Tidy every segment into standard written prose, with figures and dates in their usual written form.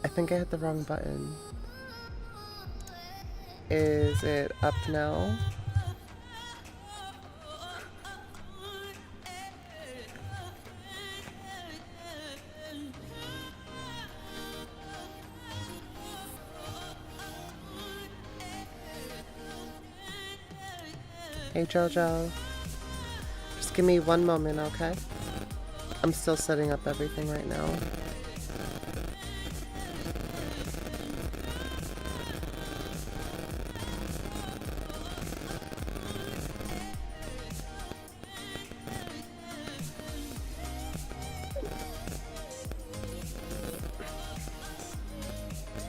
I think I hit the wrong button. Is it up now? Hey Jojo. Just give me one moment, okay? I'm still setting up everything right now.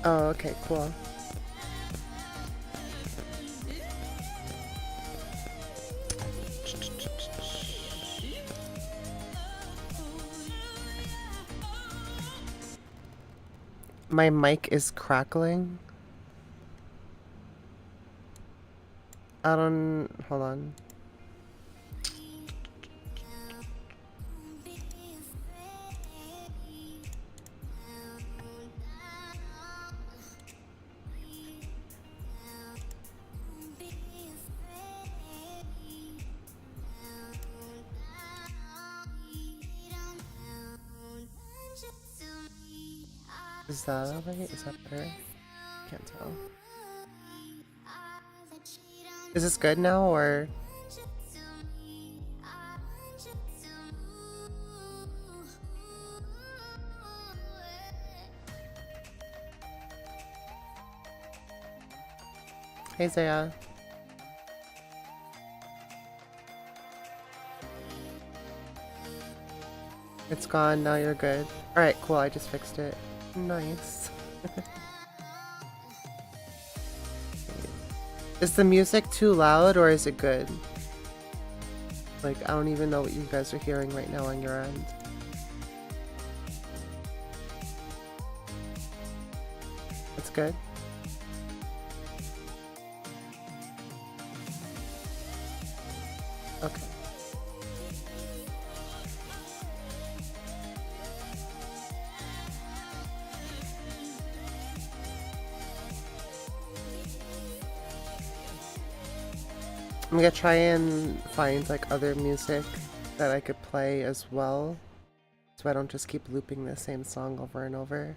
Oh, okay, cool. My mic is crackling. I don't... Hold on. Is that alright? Is that better? Can't tell. Is this good now, or...? Hey Zaya. It's gone, now you're good. Alright, cool, I just fixed it. Nice. Is the music too loud or is it good? Like, I don't even know what you guys are hearing right now on your end. That's good. Okay. I'm gonna try and find like other music that I could play as well, so I don't just keep looping the same song over and over.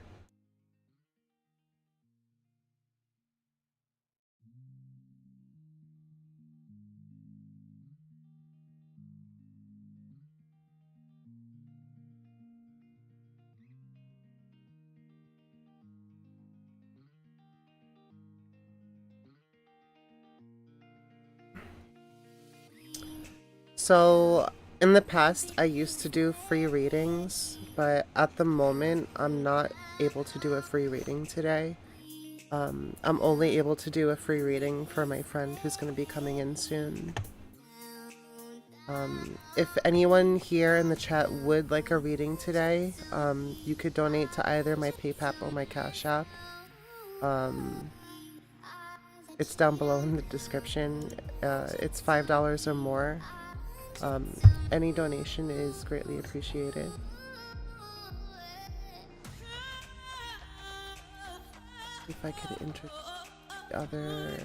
So, in the past, I used to do free readings, but at the moment, I'm not able to do a free reading today. I'm only able to do a free reading for my friend who's going to be coming in soon. If anyone here in the chat would like a reading today, you could donate to either my PayPal or my Cash App. It's down below in the description. It's $5 or more. Any donation is greatly appreciated. If I could introduce the other...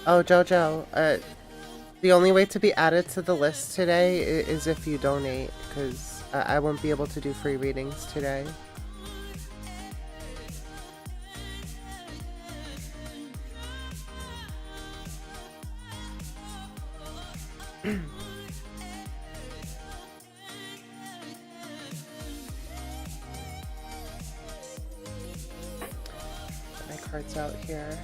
Oh, Jojo, the only way to be added to the list today is if you donate, because I won't be able to do free readings today. My card's out here.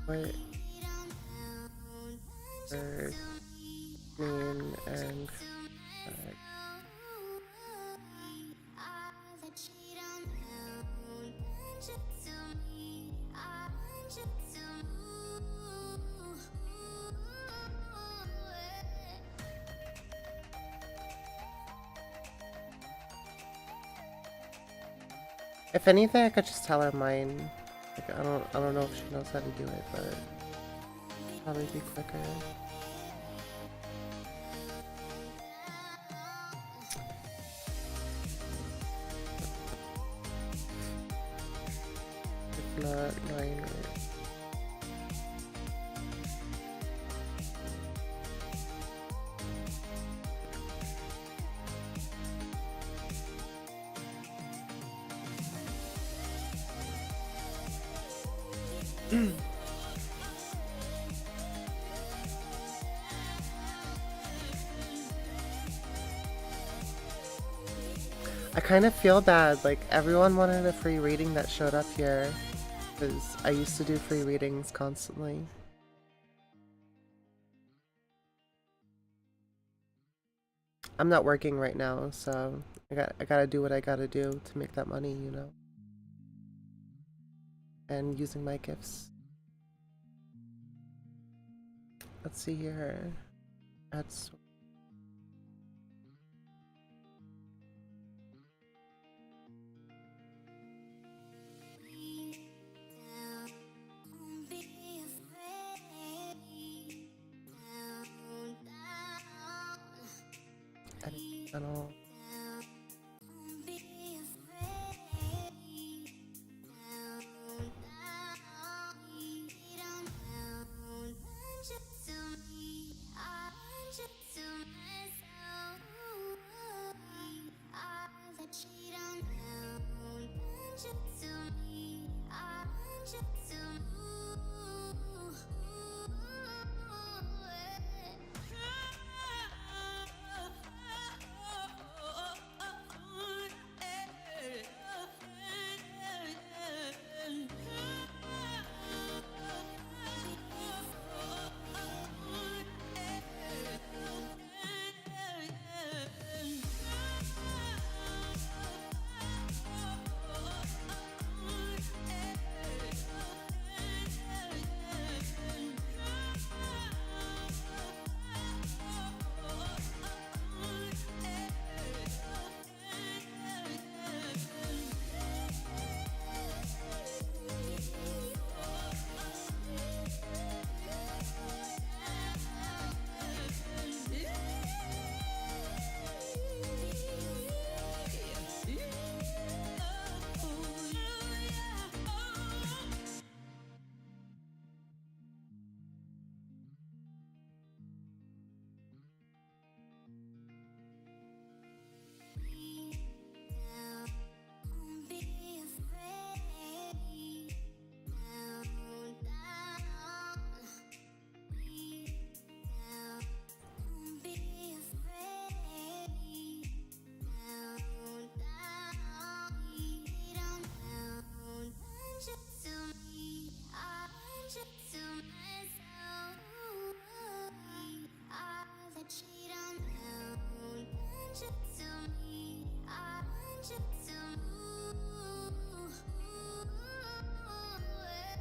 what word mean and correct. If anything, I could just tell her mine. Like, I don't know if she knows how to do it, but probably be quicker. If not, mine or I kind of feel bad. Like, everyone wanted a free reading that showed up here. Because I used to do free readings constantly. I'm not working right now, so I gotta do what I gotta do to make that money, you know? And using my gifts. Let's see here. That's edit channel.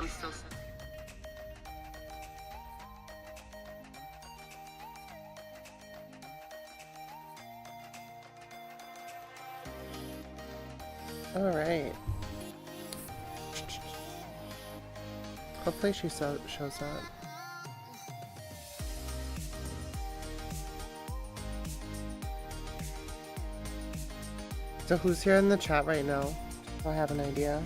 I'm still. All right. Hopefully she shows up. So who's here in the chat right now? Do I have an idea?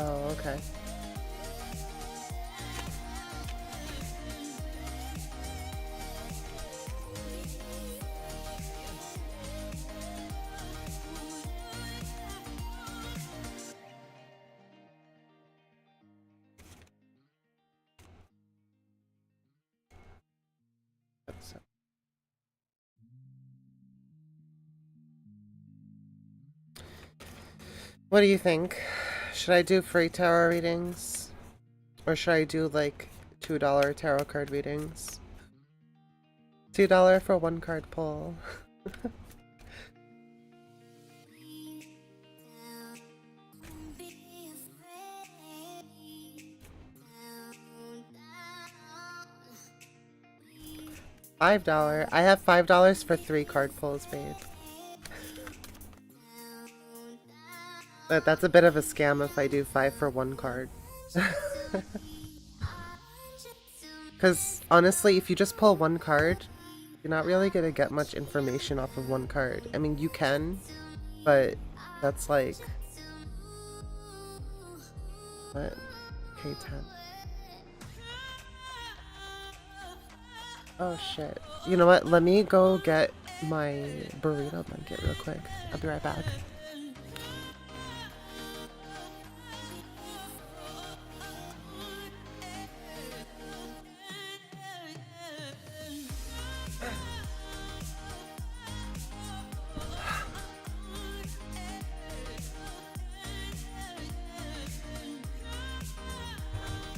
Oh, okay. What do you think? Should I do free tarot readings? Or should I do like $2 tarot card readings? $2 for one card pull. $5. I have $5 for 3 card pulls, babe. But that's a bit of a scam if I do 5 for 1 card. Because honestly, if you just pull 1 card, you're not really gonna get much information off of 1 card. I mean, you can, but that's like... What? K10. Oh shit. You know what? Let me go get my burrito blanket real quick. I'll be right back.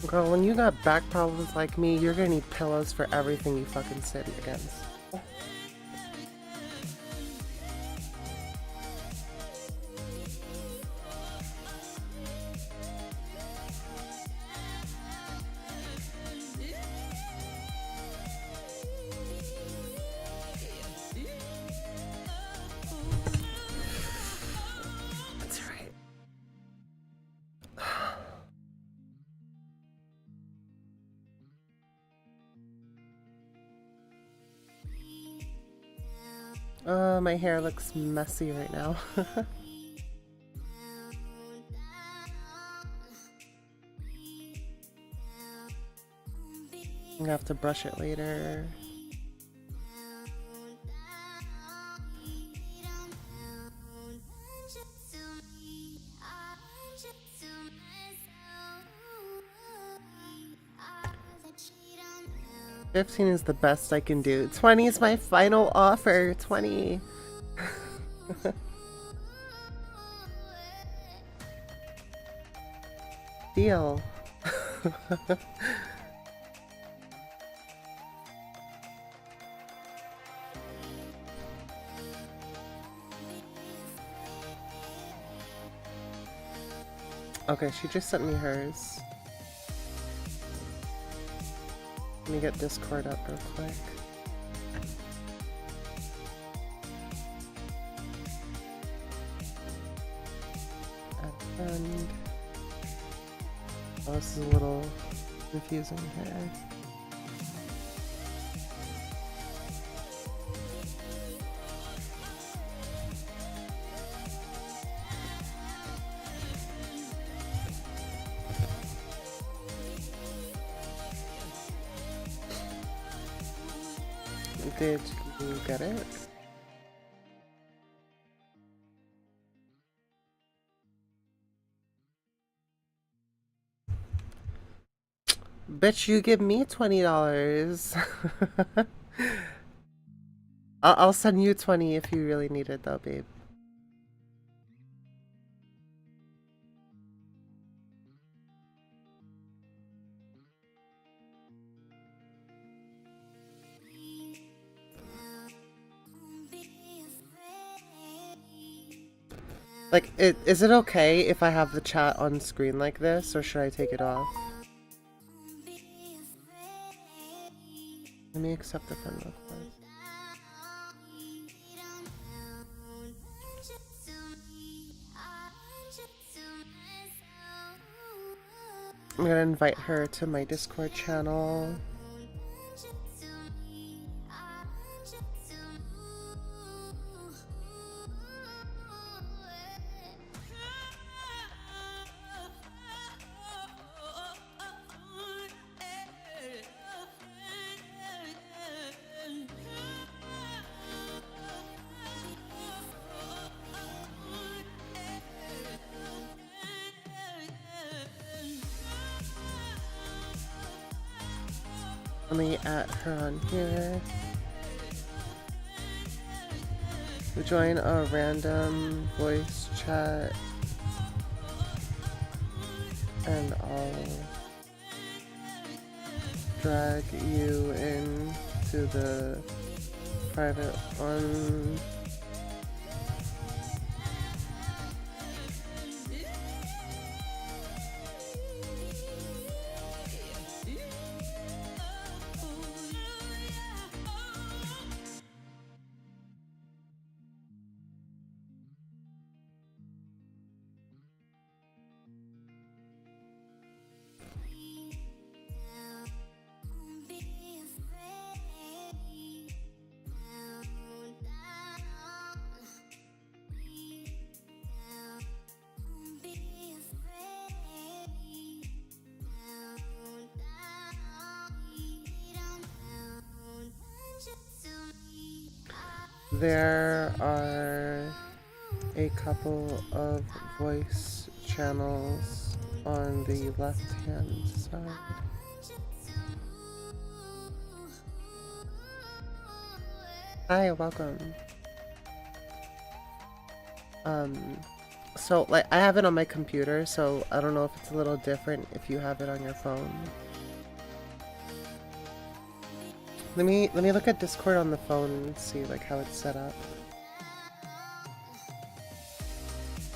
Girl, when you got back problems like me, you're gonna need pillows for everything you fucking sit against. That's right. My hair looks messy right now. I'm gonna have to brush it later. $15 is the best I can do. $20 is my final offer. $20. Deal. Okay, she just sent me hers. Let me get Discord up real quick. Add friend. Oh, this is a little confusing here. Did you get it? Bet you give me $20. I'll send you 20 if you really need it though, babe. Like, is it okay if I have the chat on screen like this, or should I take it off? Let me accept the friend request. I'm gonna invite her to my Discord channel. Let me add her on here. We join a random voice chat and I'll drag you into the private one. There are a couple of voice channels on the left-hand side. Hi, welcome. So like I have it on my computer, so I don't know if it's a little different if you have it on your phone. Let me look at Discord on the phone and see like how it's set up.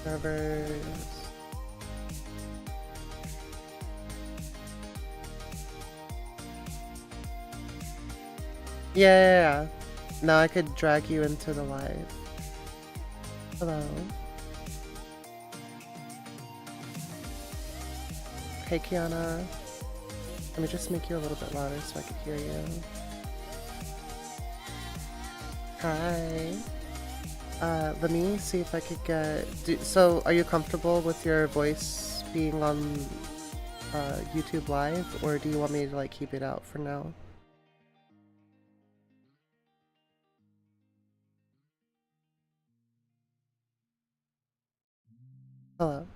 Servers. Yeah. Now I could drag you into the live. Hello. Hey Kiana. Let me just make you a little bit louder so I can hear you. Hi. Let me see if I could get... So, are you comfortable with your voice being on YouTube Live, or do you want me to like keep it out for now? Hello.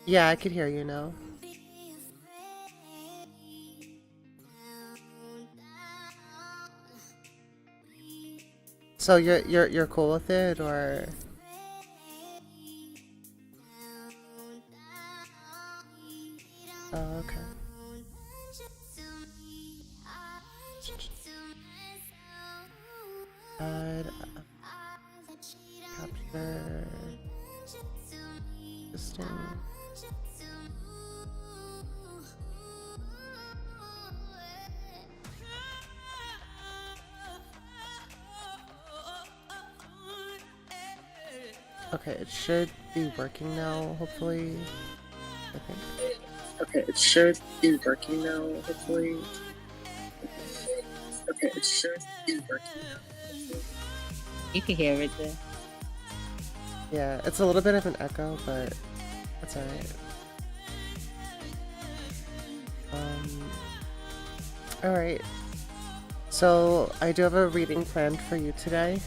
Yeah, I could hear you now. So you're cool with it, or? Oh, okay. Capture system. Okay, it should be working now, hopefully. I think. Okay, it should be working now, hopefully. Okay, it should be working now. You can hear it there. Yeah, it's a little bit of an echo, but that's alright. Alright. So, I do have a reading planned for you today.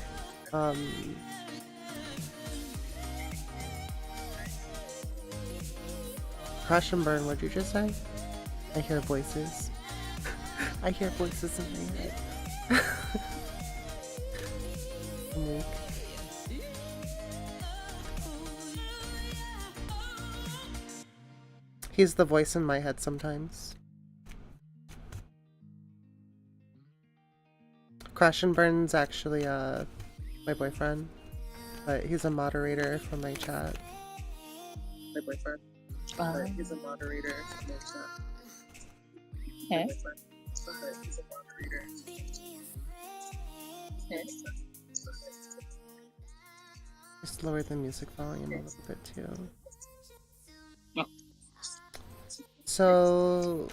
Crash and burn, what'd you just say? I hear voices. I hear voices in my head. I'm weak. He's the voice in my head sometimes. Crash and Burn's actually my boyfriend, but he's a moderator for my chat. My boyfriend. He's a moderator for my chat. Okay. He's a moderator. Okay. Just lower the music volume a little bit too. Oh. So,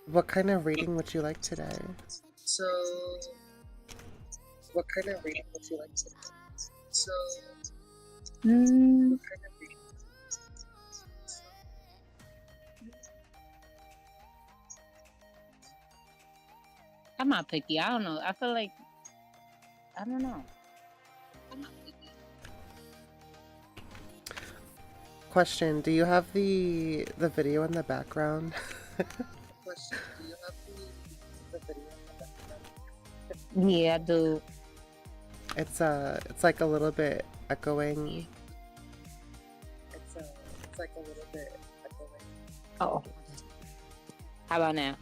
what kind of reading would you like today? So, what kind of reading would you like today? So, what kind of reading? I'm not picky. I don't know. I feel like I don't know. I'm not picky. question, do you have the video in the background? Yeah, I do. It's like a little bit echoing. Oh, how about now?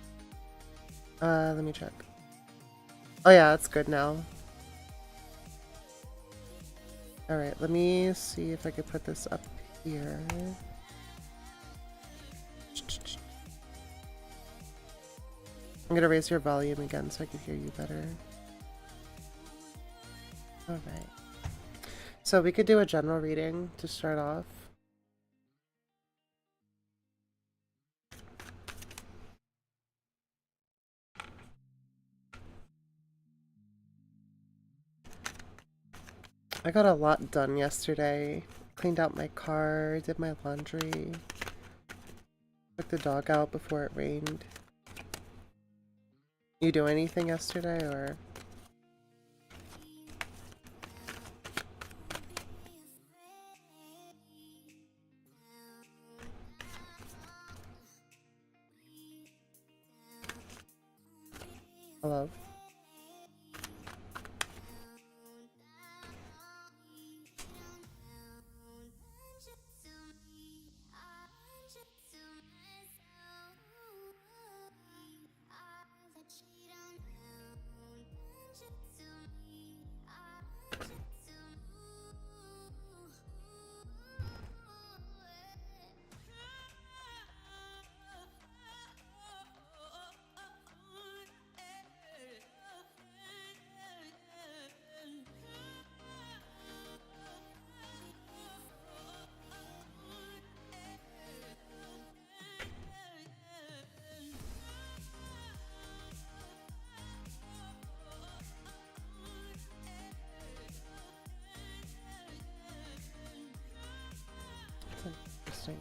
Let me check. Oh yeah, it's good now. Alright, let me see if I could put this up here. I'm gonna raise your volume again so I can hear you better. Alright. So we could do a general reading to start off. I got a lot done yesterday. Cleaned out my car, did my laundry, took the dog out before it rained. You do anything yesterday or? Hello? That's interesting.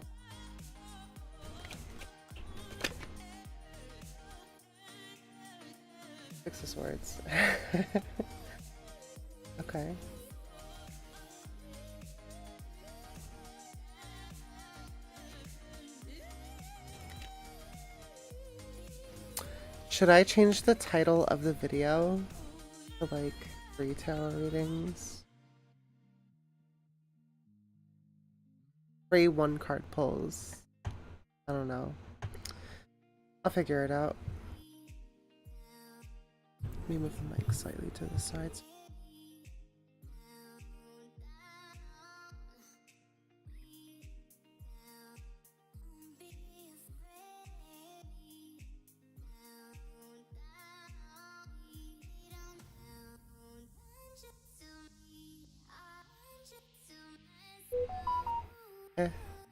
Fix the swords. Okay. Should I change the title of the video to like retail readings? Free one card pulls. I don't know. I'll figure it out. Let me move the mic slightly to the sides.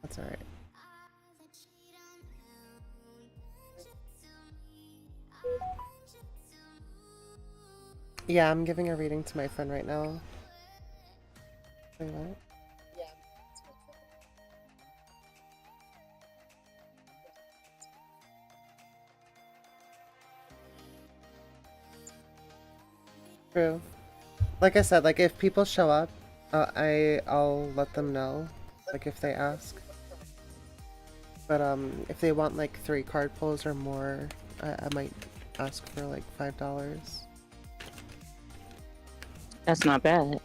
That's alright. Yeah, I'm giving a reading to my friend right now. Wait, what? True. Like I said, like if people show up, I'll let them know, like if they ask. But if they want like 3 card pulls or more, I might ask for like $5. That's not bad.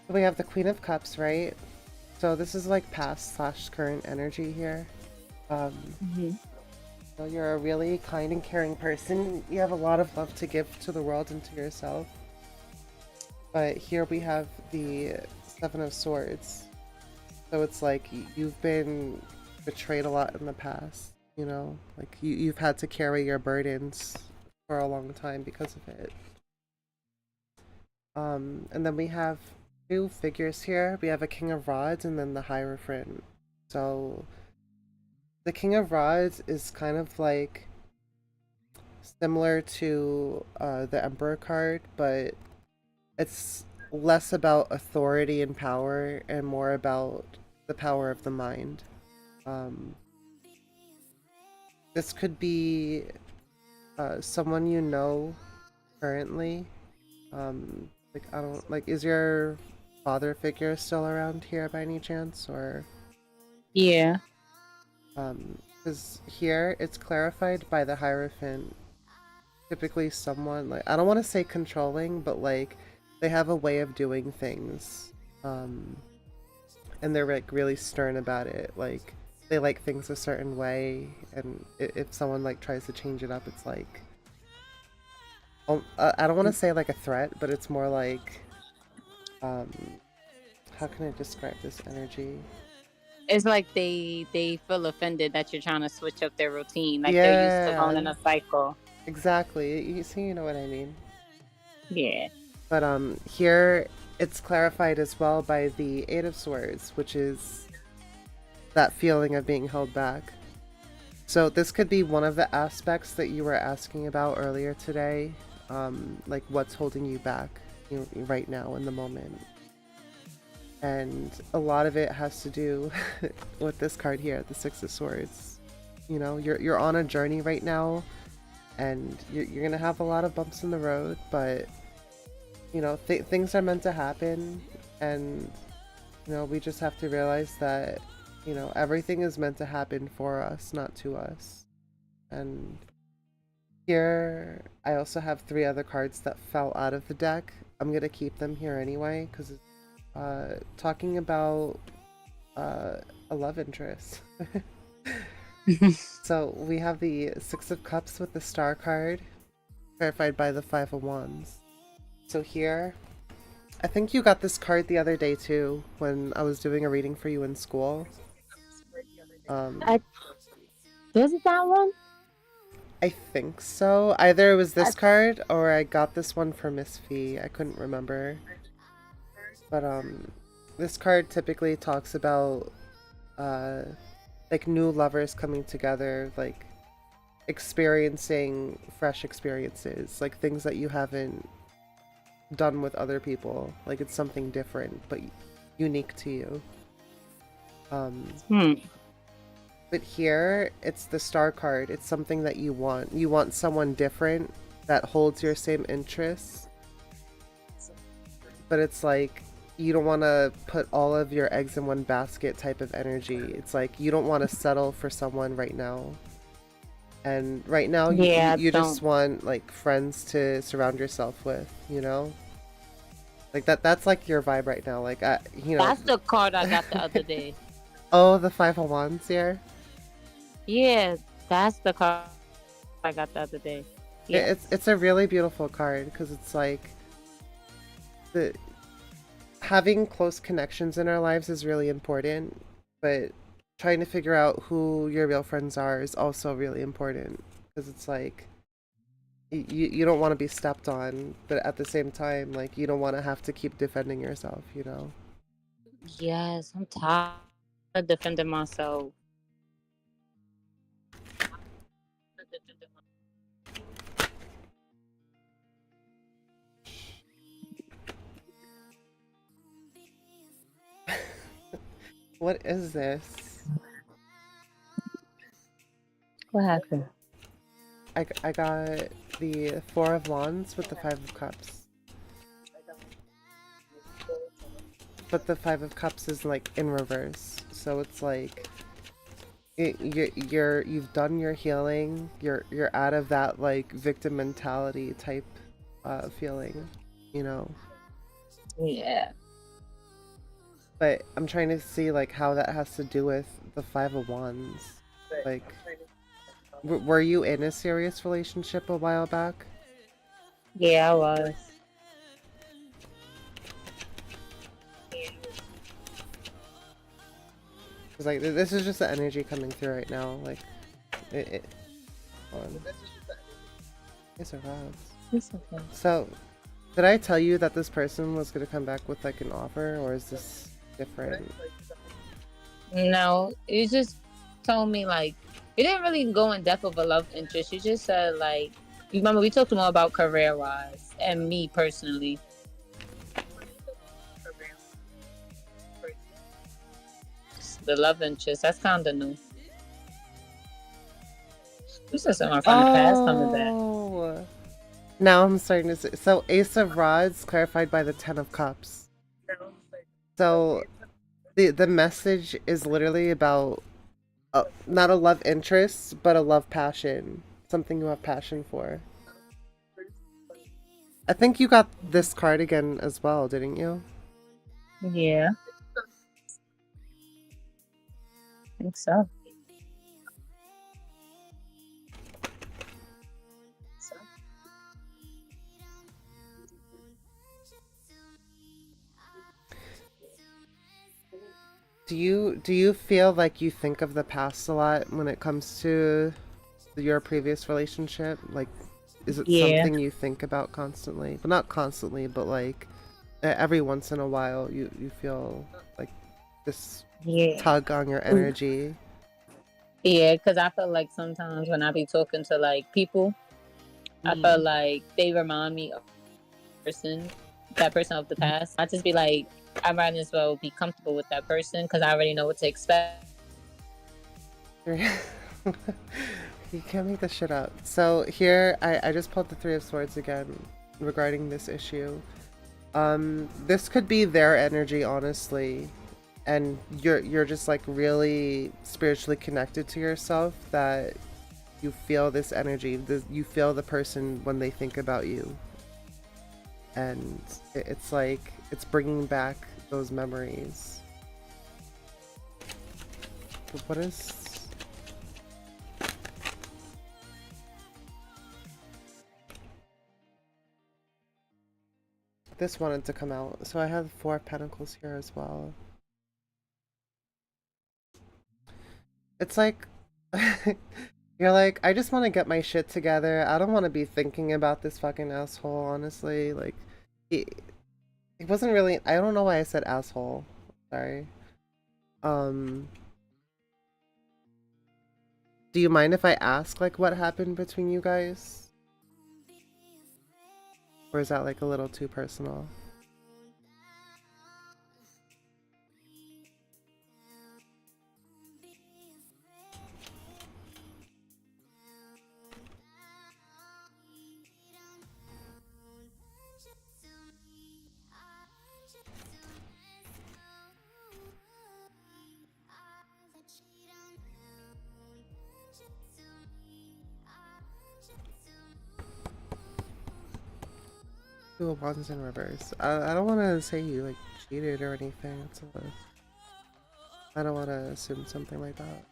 We have the Queen of Cups, right? So this is like past / current energy here. So you're a really kind and caring person. You have a lot of love to give to the world and to yourself. But here we have the 7 of Swords. So it's like you've been betrayed a lot in the past, you know? Like you've had to carry your burdens for a long time because of it. And then we have 2 figures here. We have a King of Rods and then the Hierophant. So the King of Rods is kind of like similar to the Emperor card, but it's less about authority and power and more about the power of the mind. This could be someone you know currently. Like, I don't, like, is your father figure still around here by any chance? Or, Yeah. because here it's clarified by the Hierophant. Typically someone, like, I don't want to say controlling, but like, they have a way of doing things. Um, and they're like really stern about it. Like, they like things a certain way, and if someone like tries to change it up, it's like, I don't want to say like a threat, but it's more like, um, how can I describe this energy? It's like they feel offended that you're trying to switch up their routine. Like they're used to going in Yeah, a cycle. exactly. You see, you know what I mean. Yeah. But here it's clarified as well by the Eight of Swords, which is that feeling of being held back. So this could be one of the aspects that you were asking about earlier today, like what's holding you back, right now in the moment. And a lot of it has to do with this card here, the Six of Swords. You know, you're on a journey right now, and you're gonna have a lot of bumps in the road, but you know, things are meant to happen, and you know, we just have to realize that, you know, everything is meant to happen for us, not to us. And here, I also have three other cards that fell out of the deck. I'm gonna keep them here anyway, because it's talking about a love interest. So we have the Six of Cups with the Star card, clarified by the Five of Wands. So here, I think you got this card the other day too, when I was doing a reading for you in school. I was it that one? I think so. Either it was I, this card or I got this one for Miss Fee. I couldn't remember. But this card typically talks about uh like new lovers coming together, like experiencing fresh experiences, like things that you haven't done with other people. Like it's something different but unique to you. Um hmm. but here it's the Star card. It's something that you want. You want someone different that holds your same interests. But it's like you don't want to put all of your eggs in one basket type of energy. It's like you don't want to settle for someone right now. And right now Yeah, I you just don't. want like friends to surround yourself with, you know? Like that's like your vibe right now. Like you know, That's the card I got the other day. oh, the Five of Wands here. Yeah, that's the card I got the other day. Yeah. It's a really beautiful card because it's like the having close connections in our lives is really important, but trying to figure out who your real friends are is also really important because it's like you don't want to be stepped on, but at the same time, like you don't want to have to keep defending yourself, you know? Yes, I'm tired of defending myself. What is this? What happened? I got the Four of Wands with the Five of Cups. But the Five of Cups is like in reverse. So it's like you've done your healing. You're out of that like victim mentality type feeling, you know. Yeah. But I'm trying to see like how that has to do with the Five of Wands. Like, were you in a serious relationship a while back? Yeah, I was. Because like this is just the energy coming through right now. Like, it hold on. It's a rose. It's okay. So, did I tell you that this person was gonna come back with like an offer, or is this different? No, you just told me like you didn't really go in depth of a love interest. You just said like you remember we talked more about career wise and me personally. The love interest that's kind of new. This is someone from the past coming back. Oh, Now I'm starting to see. So Ace of Rods clarified by the Ten of Cups. So the message is literally about not a love interest, but a love passion. Something you have passion for. I think you got this card again as well, didn't you? Yeah, I think so. Do you feel like you think of the past a lot when it comes to your previous relationship? Like, is it Yeah, something you think about constantly? Well, not constantly, but like every once in a while, you feel like this yeah, tug on your energy. yeah. Because I feel like sometimes when I be talking to like people, I feel Mm. like they remind me of person, that person of the past. I just be like, I might as well be comfortable with that person because I already know what to expect. You can't make this shit up. So here, I just pulled the Three of Swords again regarding this issue. This could be their energy, honestly, and you're just like really spiritually connected to yourself that you feel this energy. You feel the person when they think about you, and it's like it's bringing back those memories. But what is? This wanted to come out, so I have Four of Pentacles here as well. It's like you're like, I just want to get my shit together. I don't want to be thinking about this fucking asshole, honestly. Like, he, it wasn't really. I don't know why I said asshole. Sorry. Um, do you mind if I ask like what happened between you guys, or is that like a little too personal? Two of Wands in reverse. I don't want to say you like cheated or anything. I don't want to assume something like that.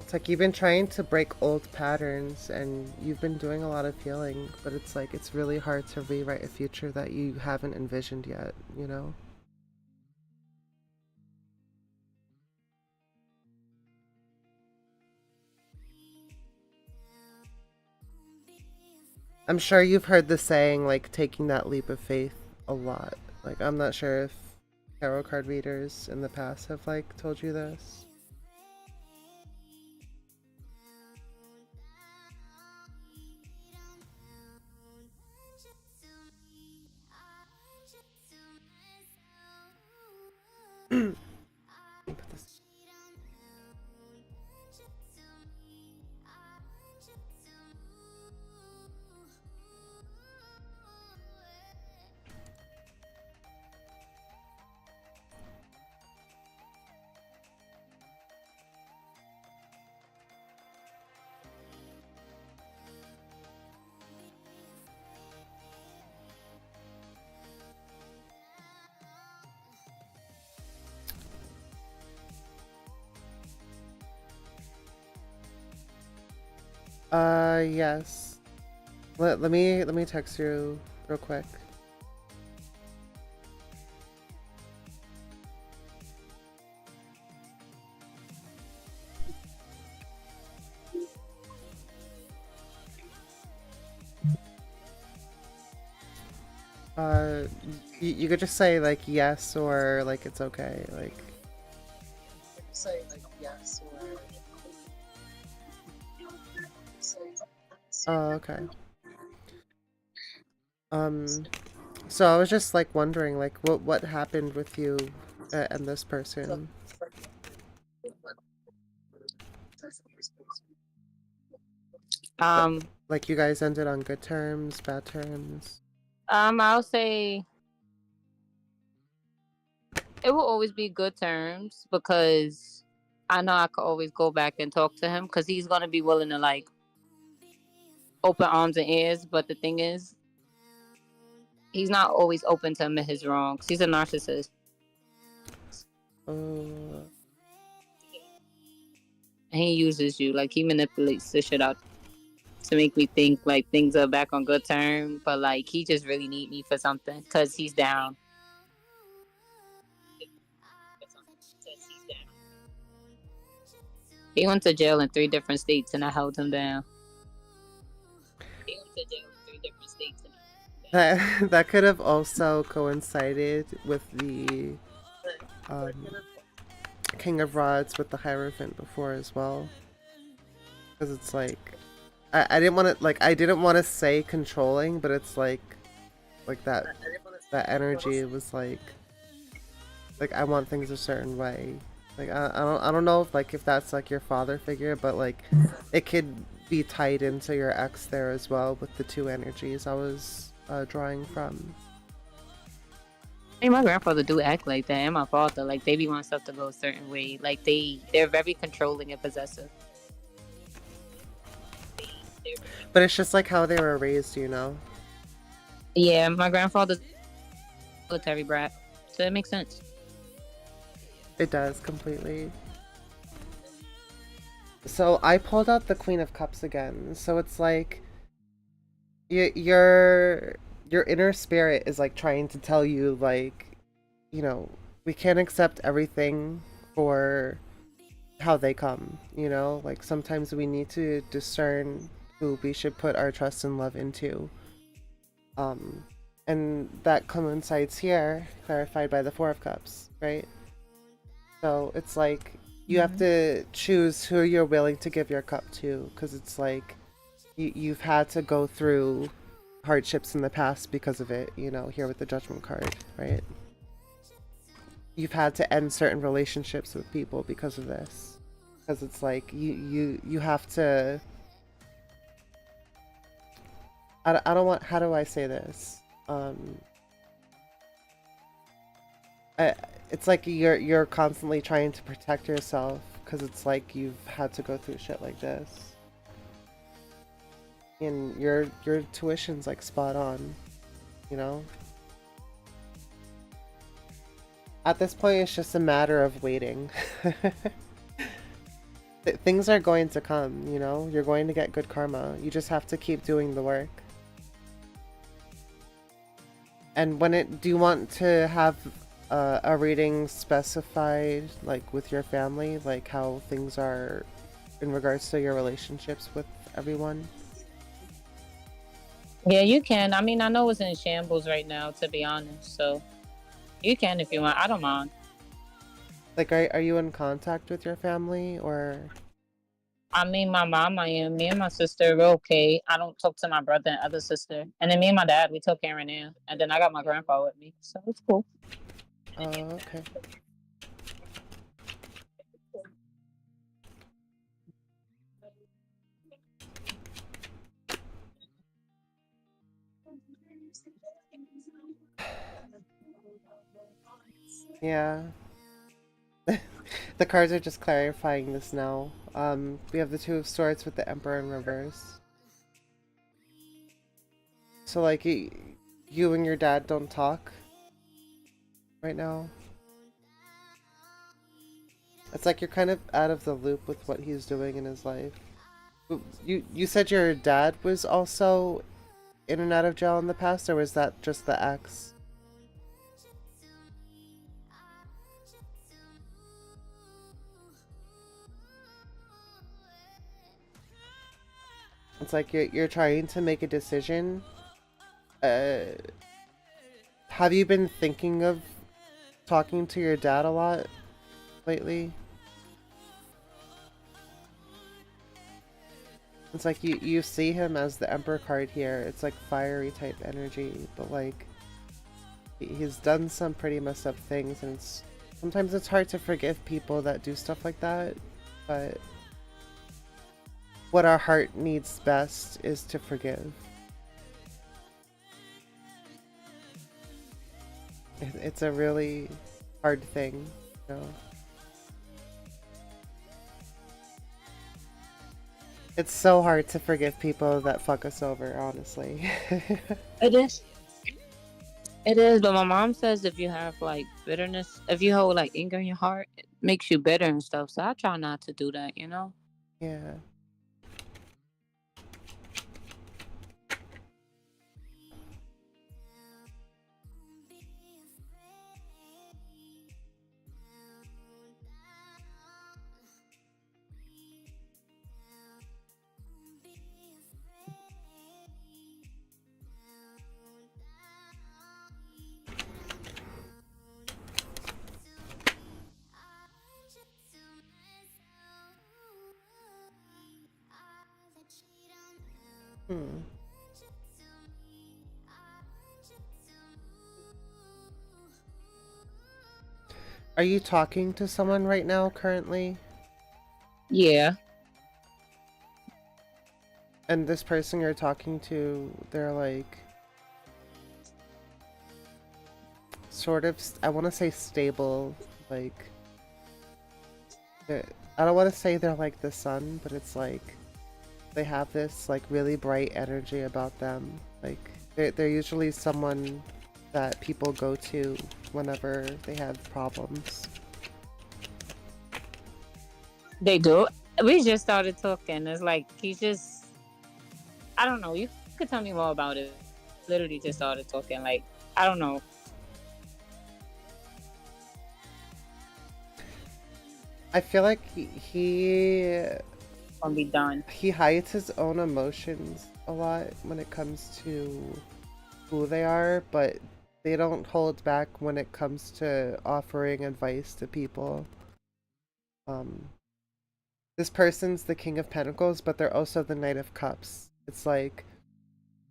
It's like you've been trying to break old patterns and you've been doing a lot of healing, but it's like it's really hard to rewrite a future that you haven't envisioned yet, you know? I'm sure you've heard the saying, like, taking that leap of faith a lot. Like, I'm not sure if tarot card readers in the past have, like, told you this. Put this. Yes. Let me text you real quick. you could just say like yes or like it's okay. Like, oh, okay. Um, so I was just like wondering like what happened with you and this person. Like, Um, like you guys ended on good terms, bad terms. I'll say it will always be good terms because I know I could always go back and talk to him because he's gonna be willing to like open arms and ears. But the thing is, he's not always open to admit his wrongs. He's a narcissist. Oh, And he uses you. Like he manipulates the shit out to make me think like things are back on good terms. But like he just really need me for something because he's down. He went to jail in 3 different states and I held him down. that that could have also coincided with the um, King of Rods with the Hierophant before as well, because it's like I didn't want to like I didn't want to say controlling, but it's like that energy was like I want things a certain way. Like I don't know if like if that's like your father figure, but like it could be tied into your ex there as well with the two energies I was drawing from. Hey, my grandfather do act like that, and my father, like they be want stuff to go a certain way. Like they're very controlling and possessive. But it's just like how they were raised, you know. Yeah, my grandfather's a military brat, so it makes sense. It does completely. So I pulled out the Queen of Cups again. So it's like your your inner spirit is like trying to tell you like, you know, we can't accept everything for how they come, you know? Like sometimes we need to discern who we should put our trust and love into. Um and that coincides here, clarified by the Four of Cups, right? So it's like you have Mm-hmm. to choose who you're willing to give your cup to, because it's like you've had to go through hardships in the past because of it, you know, here with the Judgment card, right? You've had to end certain relationships with people because of this. Because it's like you have to. I don't want. How do I say this? Um, I, it's like you're constantly trying to protect yourself because it's like you've had to go through shit like this, and your tuition's like spot on, you know. At this point, it's just a matter of waiting. Things are going to come, you know. You're going to get good karma. You just have to keep doing the work. And when it, do you want to have a reading specified, like with your family, like how things are in regards to your relationships with everyone? Yeah, you can. I mean, I know it's in shambles right now, to be honest. So you can if you want. I don't mind. Like, are you in contact with your family or? I mean, my mom, I am. Me and my sister, we're okay. I don't talk to my brother and other sister. And then me and my dad, we took here and there. And then I got my grandpa with me. So it's cool. Oh, okay. Yeah. The cards are just clarifying this now. We have the Two of Swords with the Emperor in reverse. So, like, you and your dad don't talk right now? It's like you're kind of out of the loop with what he's doing in his life. You said your dad was also in and out of jail in the past, or was that just the ex? It's like you're trying to make a decision. Uh, Have you been thinking of talking to your dad a lot lately? It's like you see him as the Emperor card here. It's like fiery type energy, but like he's done some pretty messed up things, and sometimes it's hard to forgive people that do stuff like that. But what our heart needs best is to forgive. It's a really hard thing, you know. It's so hard to forgive people that fuck us over, honestly. It is. It is, but my mom says if you have like bitterness, if you hold like anger in your heart, it makes you bitter and stuff. So I try not to do that, you know? Yeah. Hmm. Are you talking to someone right now currently? Yeah. And this person you're talking to, they're like sort of, I want to say stable, like I don't want to say they're like the sun, but it's like they have this like really bright energy about them. Like they're usually someone that people go to whenever they have problems. They do. We just started talking. It's like he's just, I don't know. You could tell me more about it. Literally just started talking. Like, I don't know. I feel like he Gonna be done. he hides his own emotions a lot when it comes to who they are, but they don't hold back when it comes to offering advice to people. Um, this person's the King of Pentacles, but they're also the Knight of Cups. It's like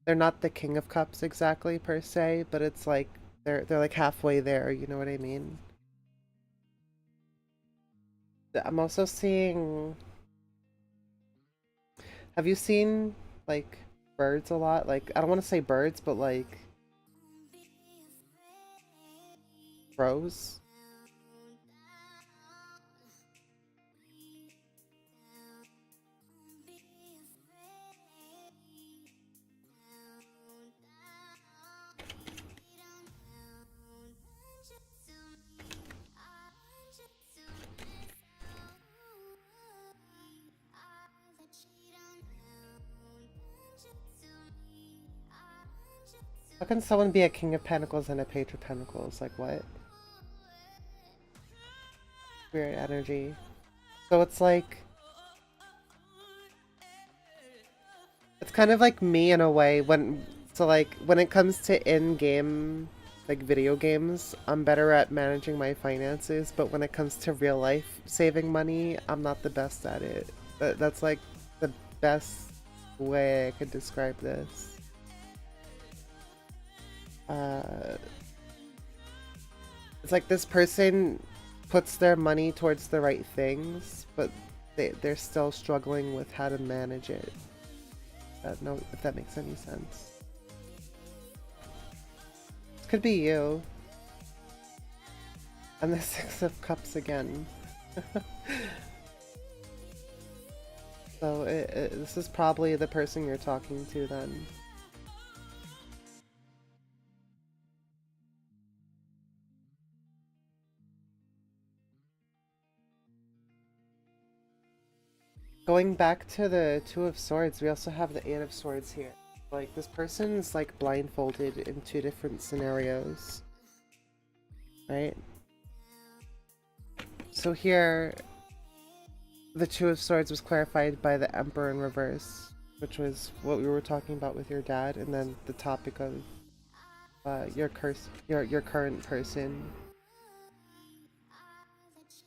they're not the King of Cups exactly per se, but it's like they're like halfway there, you know what I mean? I'm also seeing, have you seen like birds a lot? Like I don't want to say birds, but like crows. How can someone be a King of Pentacles and a Page of Pentacles? Like what? Weird energy. So it's like it's kind of like me in a way like when it comes to in-game like video games, I'm better at managing my finances, but when it comes to real life saving money, I'm not the best at it. That's like the best way I could describe this. It's like this person puts their money towards the right things, but they're still struggling with how to manage it. No, if that makes any sense. This could be you. And the Six of Cups again. So this is probably the person you're talking to then. Going back to the Two of Swords, we also have the Eight of Swords here. Like, this person's like blindfolded in two different scenarios. Right? So here, the Two of Swords was clarified by the Emperor in reverse, which was what we were talking about with your dad, and then the topic of your current person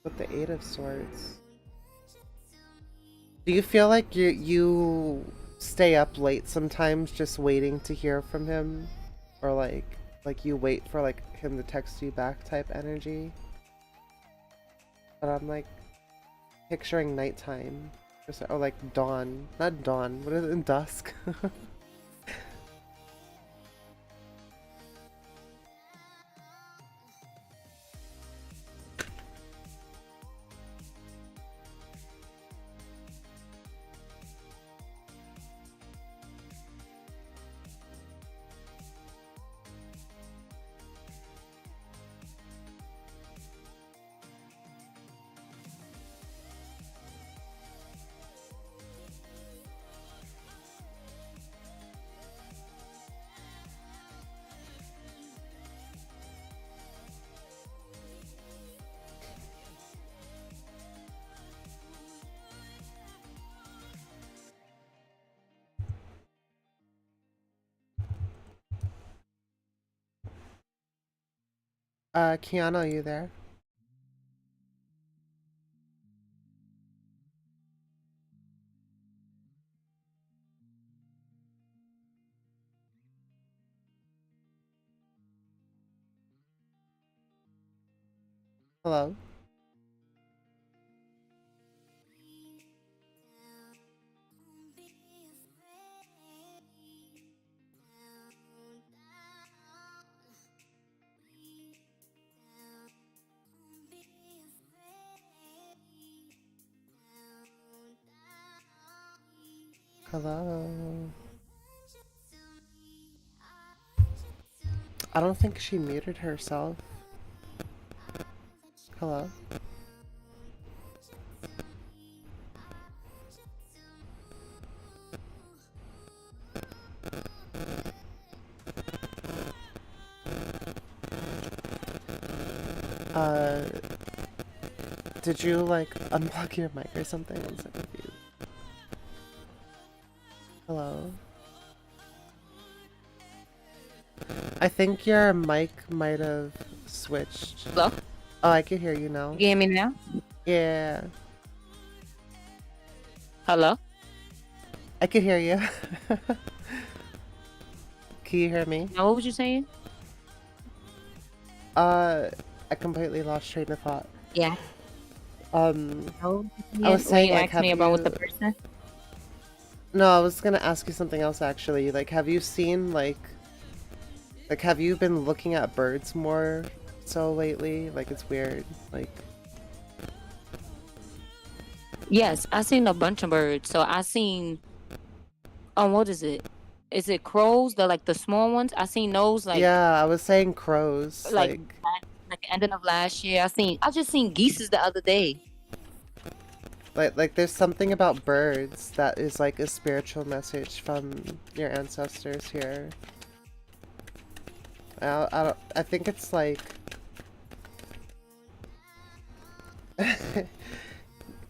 with the Eight of Swords. Do you feel like you stay up late sometimes just waiting to hear from him, or like you wait for like him to text you back type energy? But I'm like picturing nighttime, or like dawn, not dawn. What is it? Dusk. Kiana, are you there? Hello? Hello? I don't think she muted herself. Hello? Uh, did you like unplug your mic or something? I'm so confused. Hello? I think your mic might have switched. Hello? Oh, I can hear you now. You hear me now? Yeah, Hello? I can hear you. Can you hear me? Now, what was you saying? I completely lost train of thought. Yeah. Um, Oh, I was when saying you like, asked me have about with the you? person? No, I was gonna ask you something else actually. Like, have you seen like, have you been looking at birds more so lately? Like, it's weird. Like, Yes, I seen a bunch of birds. So I seen, what is it? Is it crows? The like the small ones? I seen those yeah, I was saying crows. like ending of last year. I just seen geese the other day. Like, there's something about birds that is like a spiritual message from your ancestors here. I don't. I think it's like.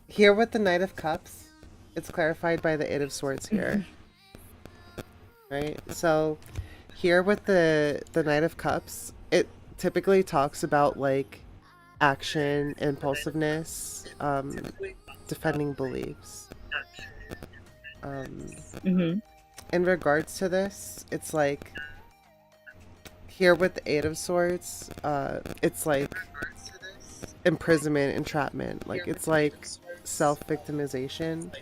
Here with the Knight of Cups, it's clarified by the Eight of Swords here, right? So, here with the Knight of Cups, it typically talks about like action, impulsiveness, defending beliefs. Um, Mm-hmm. in regards to this, it's like here with the Eight of Swords, it's like imprisonment, entrapment. Like it's like self-victimization.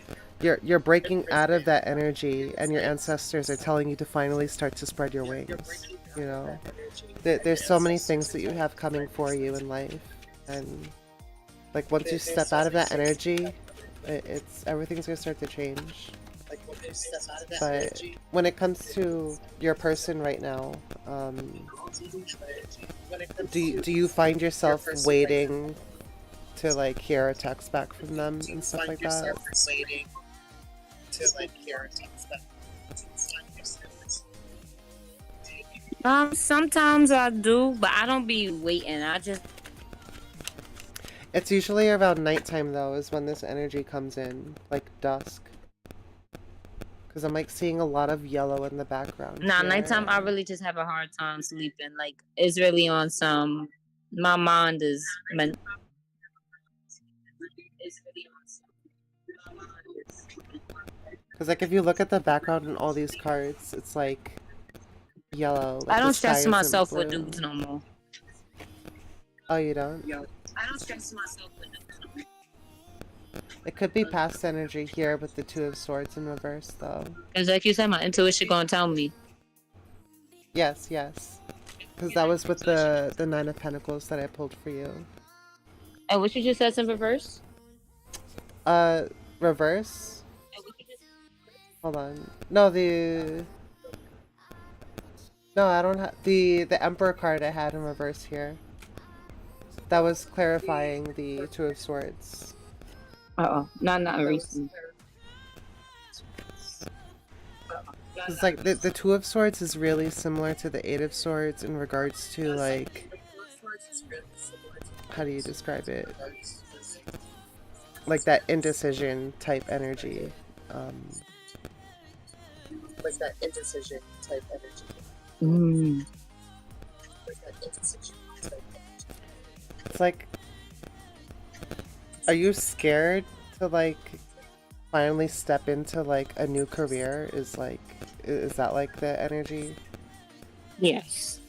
You're breaking out of that energy, and your ancestors are telling you to finally start to spread your wings. You know, there's so many things that you have coming for you in life, and like once you step out of that energy, it's everything's gonna start to change. But when it comes to your person right now, do you find yourself waiting to like hear a text back from them and stuff like that? Sometimes I do, but I don't be waiting. I just It's usually around nighttime though, is when this energy comes in, like dusk. Because I'm like seeing a lot of yellow in the background Nah, here. nighttime I really just have a hard time sleeping. Like it's really on some. My mind is meant. Because like if you look at the background in all these cards, it's like yellow, I like the don't sky stress isn't myself with blue. dudes no more. Oh, you don't? I don't stress myself with dudes no more. It could be past energy here with the Two of Swords in reverse, though. Cause like you said, my intuition gonna tell me. Yes, yes. Because that was with the Nine of Pentacles that I pulled for you. And what you just said in reverse? Reverse? Hold on. No, the... No, I don't have... The Emperor card I had in reverse here. That was clarifying the Two of Swords. Not recent. It's like the Two of Swords is really similar to the Eight of Swords in regards to like... How do you describe it? Like that indecision type energy. Like that indecision type energy. Mm. It's like, are you scared to like finally step into like a new career? Is that like the energy? Yes.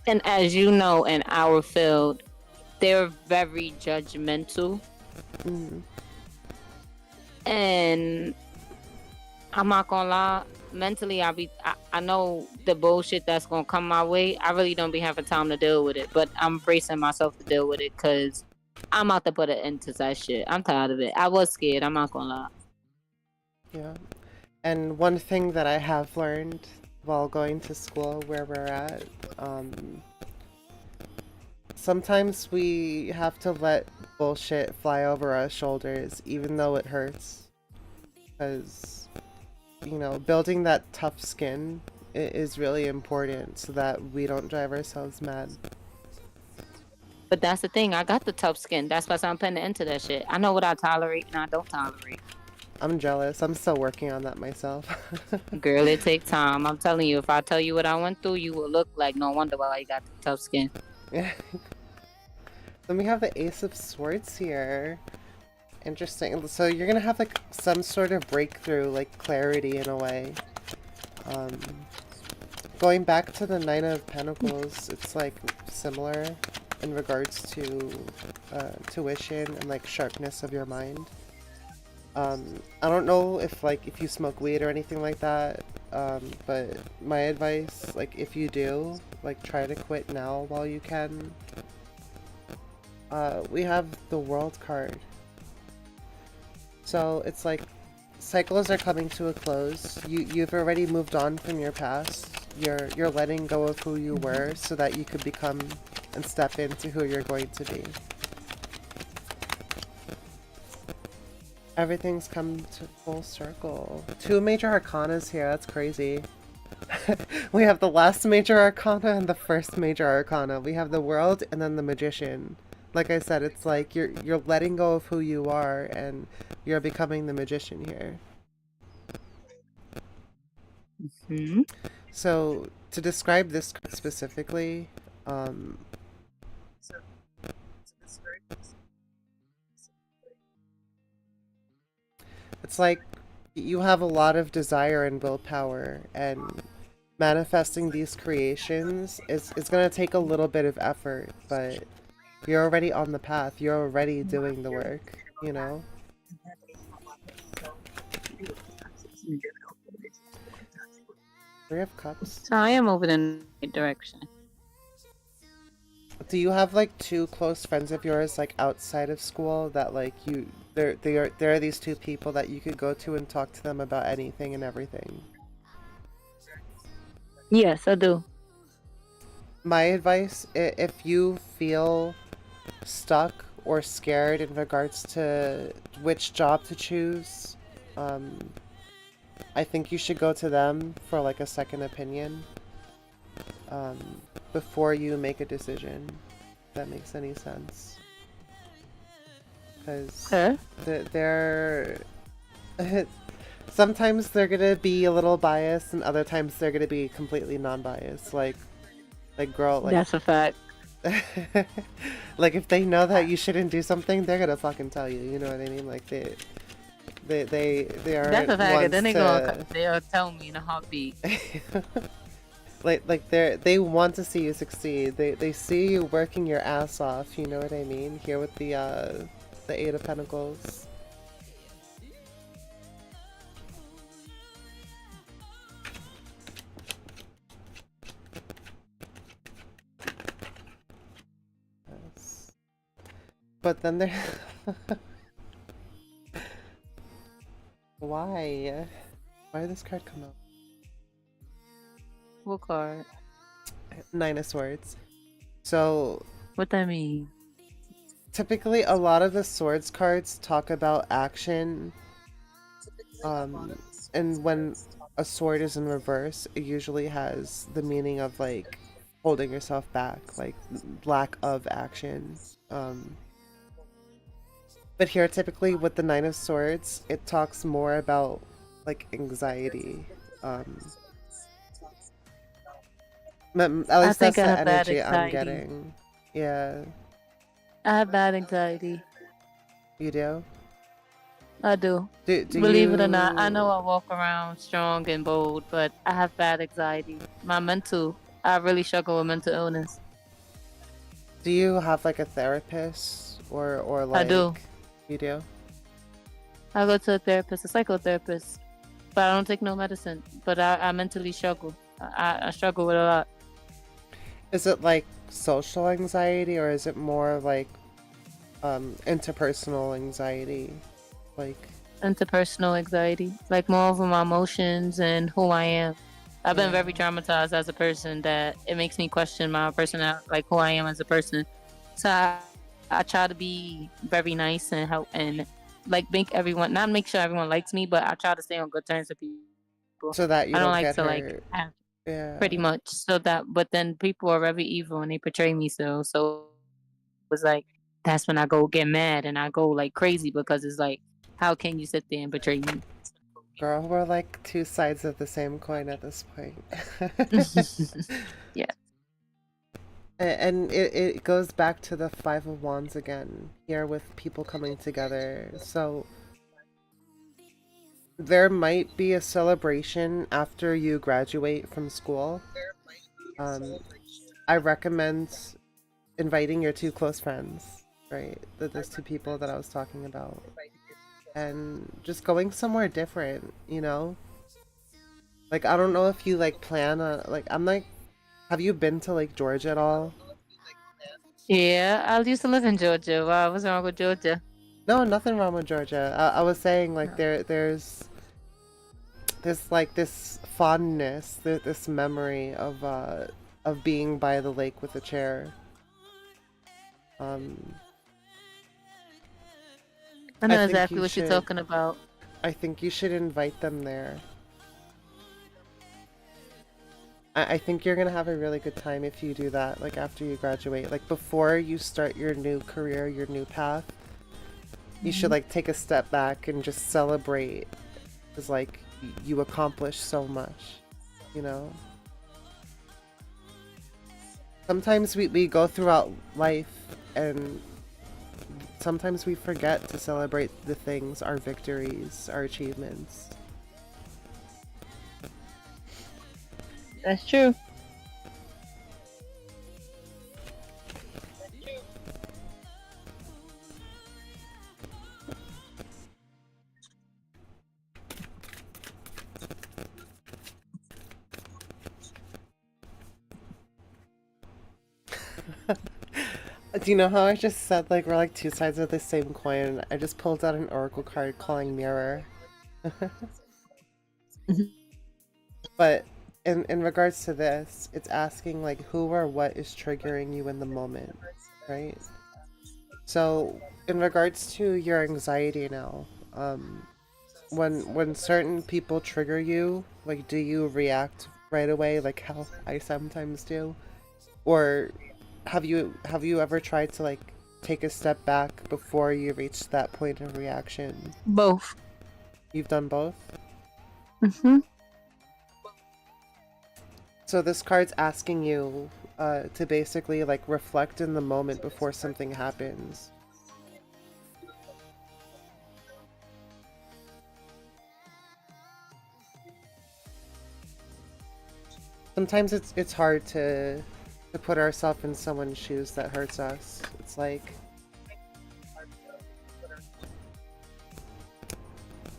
And as you know, in our field, they're very judgmental. Mm-hmm. And I'm not gonna lie, mentally I know the bullshit that's gonna come my way. I really don't be having time to deal with it, but I'm bracing myself to deal with it because I'm about to put an end to that shit. I'm tired of it. I was scared, I'm not gonna lie. Yeah. And one thing that I have learned while going to school where we're at, sometimes we have to let bullshit fly over our shoulders even though it hurts. Because, you know, building that tough skin is really important so that we don't drive ourselves mad. But that's the thing, I got the tough skin. That's why I'm putting an end to that shit. I know what I tolerate and I don't tolerate. I'm jealous. I'm still working on that myself. Girl, it takes time. I'm telling you, if I tell you what I went through, you will look like no wonder why you got the tough skin. Yeah. Then we have the Ace of Swords here. Interesting. So you're gonna have like some sort of breakthrough, like clarity in a way. Going back to the Nine of Pentacles, it's like similar in regards to tuition and like sharpness of your mind. I don't know if you smoke weed or anything like that, but my advice, like if you do, like try to quit now while you can. We have the World card. So it's like cycles are coming to a close. You've already moved on from your past. You're letting go of who you were so that you could become and step into who you're going to be. Everything's come to full circle. 2 major arcanas here, that's crazy. We have the last major arcana and the first major arcana. We have the World and then the Magician. Like I said, it's like you're letting go of who you are and you're becoming the Magician here. Mm-hmm. So to describe this card specifically, it's like you have a lot of desire and willpower, and manifesting these creations is going to take a little bit of effort, but you're already on the path. You're already doing the work, you know? Three of Cups. So I am moving in the right direction. Do you have like 2 close friends of yours like outside of school that like there are these 2 people that you could go to and talk to them about anything and everything? Yes, I do. My advice, if you feel stuck or scared in regards to which job to choose, I think you should go to them for like a second opinion before you make a decision, if that makes any sense. Because they're sometimes they're gonna be a little biased, and other times they're gonna be completely non-biased. Like girl, like, That's a fact. like if they know that you shouldn't do something, they're gonna fucking tell you. You know what I mean? Like they That's a aren't fact. And ones then to they'll tell me in a heartbeat. like they want to see you succeed. They see you working your ass off. You know what I mean? Here with the Eight of Pentacles. Yes. But then there. Why? Why did this card come out? What card? Nine of Swords. So What that mean? typically a lot of the swords cards talk about action. And when a sword is in reverse, it usually has the meaning of like holding yourself back, like lack of action. But here, typically with the Nine of Swords, it talks more about like anxiety. At I least think that's I the have bad energy I'm anxiety. getting. Yeah, I have bad anxiety. you do? I do. Do Believe it or not, I know you I walk around strong and bold, but I have bad anxiety. I really struggle with mental illness. do you have like a therapist or I do. like you do? I go to a therapist, a psychotherapist, but I don't take no medicine. But I mentally struggle. I struggle with a lot. Is it like social anxiety or is it more like interpersonal anxiety? Like Interpersonal anxiety, like more over my emotions and who I am. I've been yeah. very traumatized as a person that it makes me question my personality, like who I am as a person. So I try to be very nice and help and like not make sure everyone likes me, but I try to stay on good terms with people. So that you I don't don't like get to like hurt. have pretty Yeah. much so that, but then people are very evil and they portray me so it was like that's when I go get mad and I go like crazy because it's like how can you sit there and betray me? Girl, we're like two sides of the same coin at this point. Yeah. And it goes back to the Five of Wands again, here with people coming together. So there might be a celebration after you graduate from school. I recommend inviting your two close friends, right? Those two people that I was talking about. And just going somewhere different, you know? Like, I don't know if you like plan on, like, I'm like, have you been to like Georgia at all? Yeah, I used to live in Georgia. Wow, what's wrong with Georgia? No, nothing wrong with Georgia. I was saying like No. there's like this fondness, this memory of being by the lake with a chair. Um, I I know think exactly you what you're should talking about. I think you should invite them there. I think you're gonna have a really good time if you do that, like after you graduate. Like before you start your new career, your new path, you should Mhm. like take a step back and just celebrate because like you accomplished so much, you know? Sometimes we go throughout life and sometimes we forget to celebrate the things, our victories, our achievements. That's true. Do you know how I just said like we're like two sides of the same coin? I just pulled out an oracle card calling mirror. Mhm. But in regards to this, it's asking like who or what is triggering you in the moment, right? So in regards to your anxiety now, when certain people trigger you, like do you react right away like how I sometimes do? Or have you ever tried to like take a step back before you reach that point of reaction? Both. You've done both? Mm-hmm. So this card's asking you to basically like reflect in the moment before something happens. Sometimes it's hard to put ourselves in someone's shoes that hurts us. It's like,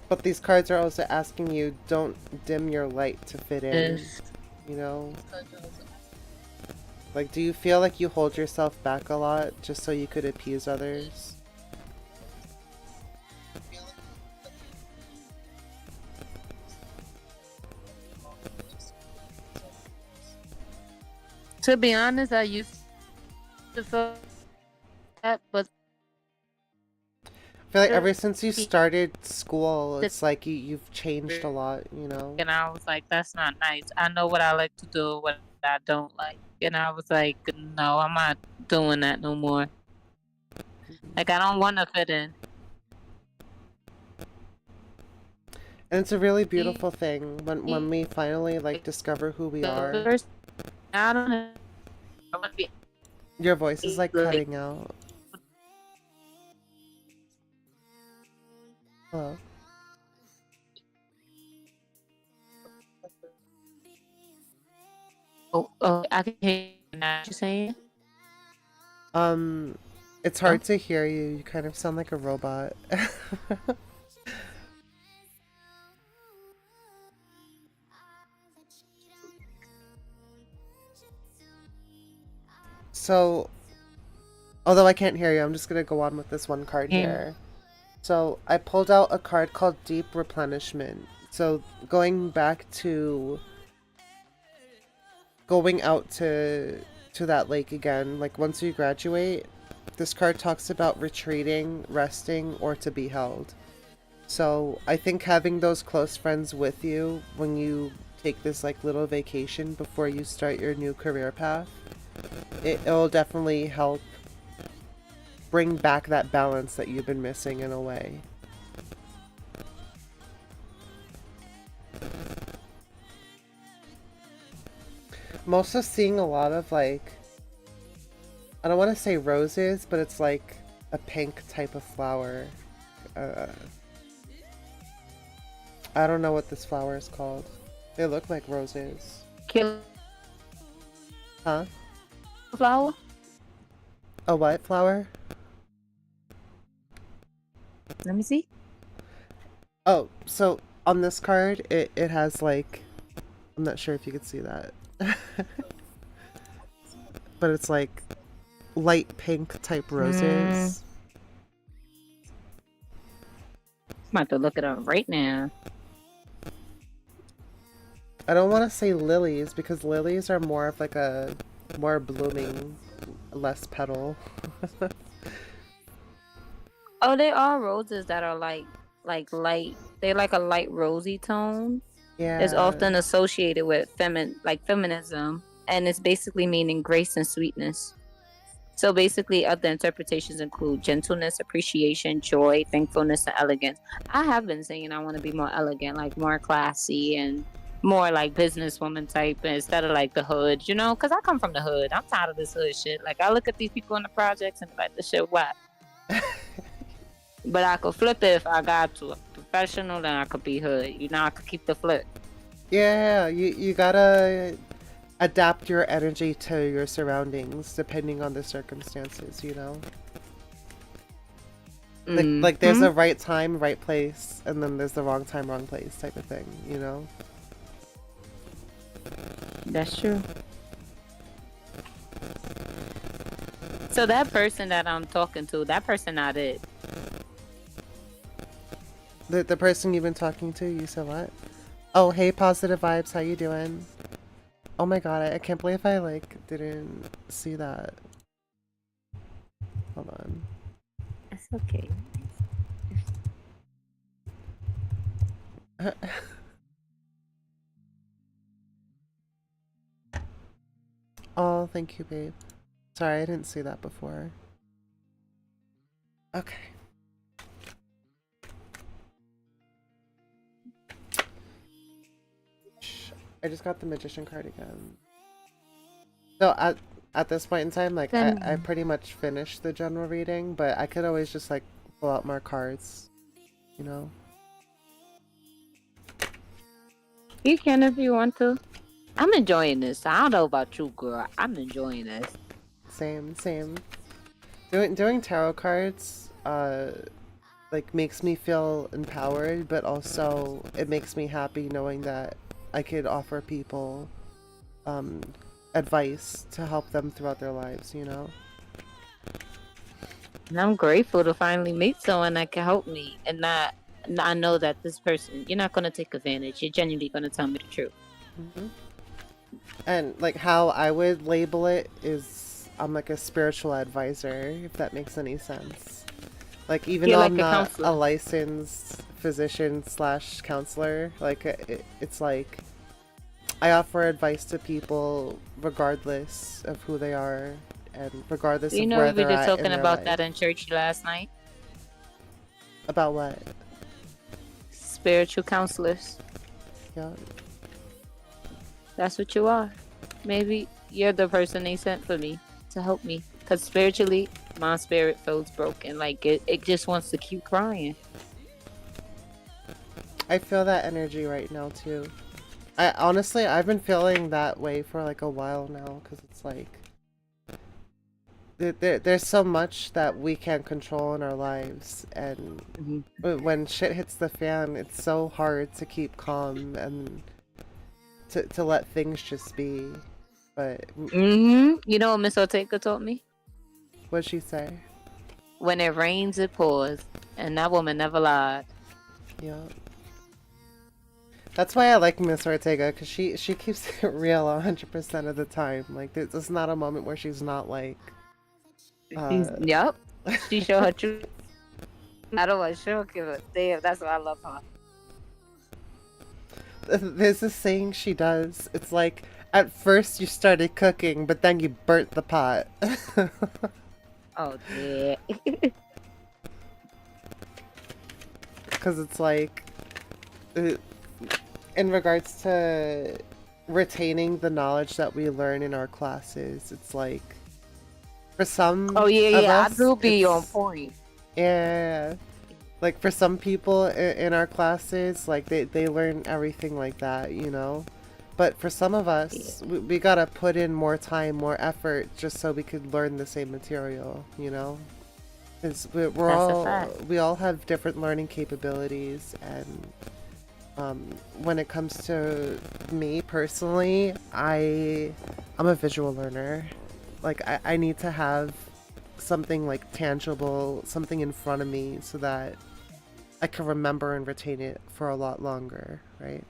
but these cards are also asking you don't dim your light to fit in, Yes. you know? Like, do you feel like you hold yourself back a lot just so you could appease others? To be honest, I used to feel that, but I feel like ever since you started school, the it's like you've changed a lot, you know? and I was like, that's not nice. I know what I like to do, what I don't like. And I was like, no, I'm not doing that no more. Like, I don't want to fit in. And it's a really beautiful thing when we finally like Like, discover who we the are. first, I don't know. I want to Your voice is be like like, cutting out. Hello? oh, I can hear you now. What you saying? Um, it's No? hard to hear you. You kind of sound like a robot. So, although I can't hear you, I'm just gonna go on with this one card Yeah. here. So, I pulled out a card called Deep Replenishment. So, going out to that lake again, like once you graduate, this card talks about retreating, resting, or to be held. So I think having those close friends with you when you take this like little vacation before you start your new career path, it'll definitely help bring back that balance that you've been missing in a way. I'm also seeing a lot of like, I don't want to say roses, but it's like a pink type of flower. Uh, I don't know what this flower is called. They look like roses. Kill Huh? flower? A what flower? Let me see. Oh, so on this card, it has like, I'm not sure if you could see that. But it's like light pink type I'm roses. about to look it up right now. I don't want to say lilies because lilies are more of like a more blooming, less petal. Oh, they are roses that are like light. They're like a light rosy tone. It's Yeah. often associated with feminism, and it's basically meaning grace and sweetness. So basically, other interpretations include gentleness, appreciation, joy, thankfulness, and elegance. I have been saying I want to be more elegant, like more classy and more like businesswoman type instead of like the hood, because I come from the hood. I'm tired of this hood shit. Like, I look at these people in the projects and be like, this shit whack. But I could flip it if I got to. Professional, then I could be hood. I could keep the flip. Yeah, you gotta adapt your energy to your surroundings depending on the circumstances, you know? Like there's Hmm. a right time, right place, and then there's the wrong time, wrong place type of thing, you know? That's true. So that person that I'm talking to, that person not it. The person you've been talking to, you said what? Oh, hey, positive vibes, how you doing? Oh my god, I can't believe I like didn't see that. Hold on. It's okay. Oh, thank you, babe. Sorry, I didn't see that before. Okay. I just got the magician card again. So at this point in time, like I Then pretty much finished the general reading, but I could always just like pull out more cards, you know? you can if you want to. I'm enjoying this. I don't know about you, girl. I'm enjoying this. Same, same. Doing tarot cards, like makes me feel empowered, but also it makes me happy knowing that I could offer people um, advice to help them throughout their lives, you know? And I'm grateful to finally meet someone that can help me, and not. I know that this person, you're not gonna take advantage. You're genuinely gonna tell me the truth. Hmm. And like how I would label it is I'm like a spiritual advisor, if that makes any sense. Like even You're though I'm like a not a counselor. licensed physician slash counselor, like it's like I offer advice to people regardless of who they are and regardless You of know, where we were they're just at in talking their about life. that in church last night. About what? Spiritual counselors. Yeah. That's what you are. Maybe you're the person they sent for me to help me. Because spiritually, my spirit feels broken. Like it just wants to keep crying. I feel that energy right now too. I honestly I've been feeling that way for like a while now because it's like there's so much that we can't control in our lives, and Hmm. when shit hits the fan, it's so hard to keep calm and to let things just be. But You know what Miss Ortega taught me? what'd she say? When it rains, it pours. And that woman never lied. Yeah. That's why I like Miss Ortega, because she keeps it real 100% of the time. Like, there's not a moment where she's not like, uh, Yep. She showed her truth. I don't want to give a damn. That's why I love her. there's this saying she does. It's like, at first you started cooking, but then you burnt the pot. Oh, yeah. Because it's like, uh, in regards to retaining the knowledge that we learn in our classes, it's like, for Oh, some yeah, of yeah. I us, do be on it's, point. yeah. Like for some people in our classes, like they learn everything like that, you know? But for some of Yeah, us, we gotta put in more time, more effort just so we could learn the same material, you know? Because that's a fact. we all have different learning capabilities, and when it comes to me personally, I'm a visual learner. Like I need to have something like tangible, something in front of me so that I can remember and retain it for a lot longer, right?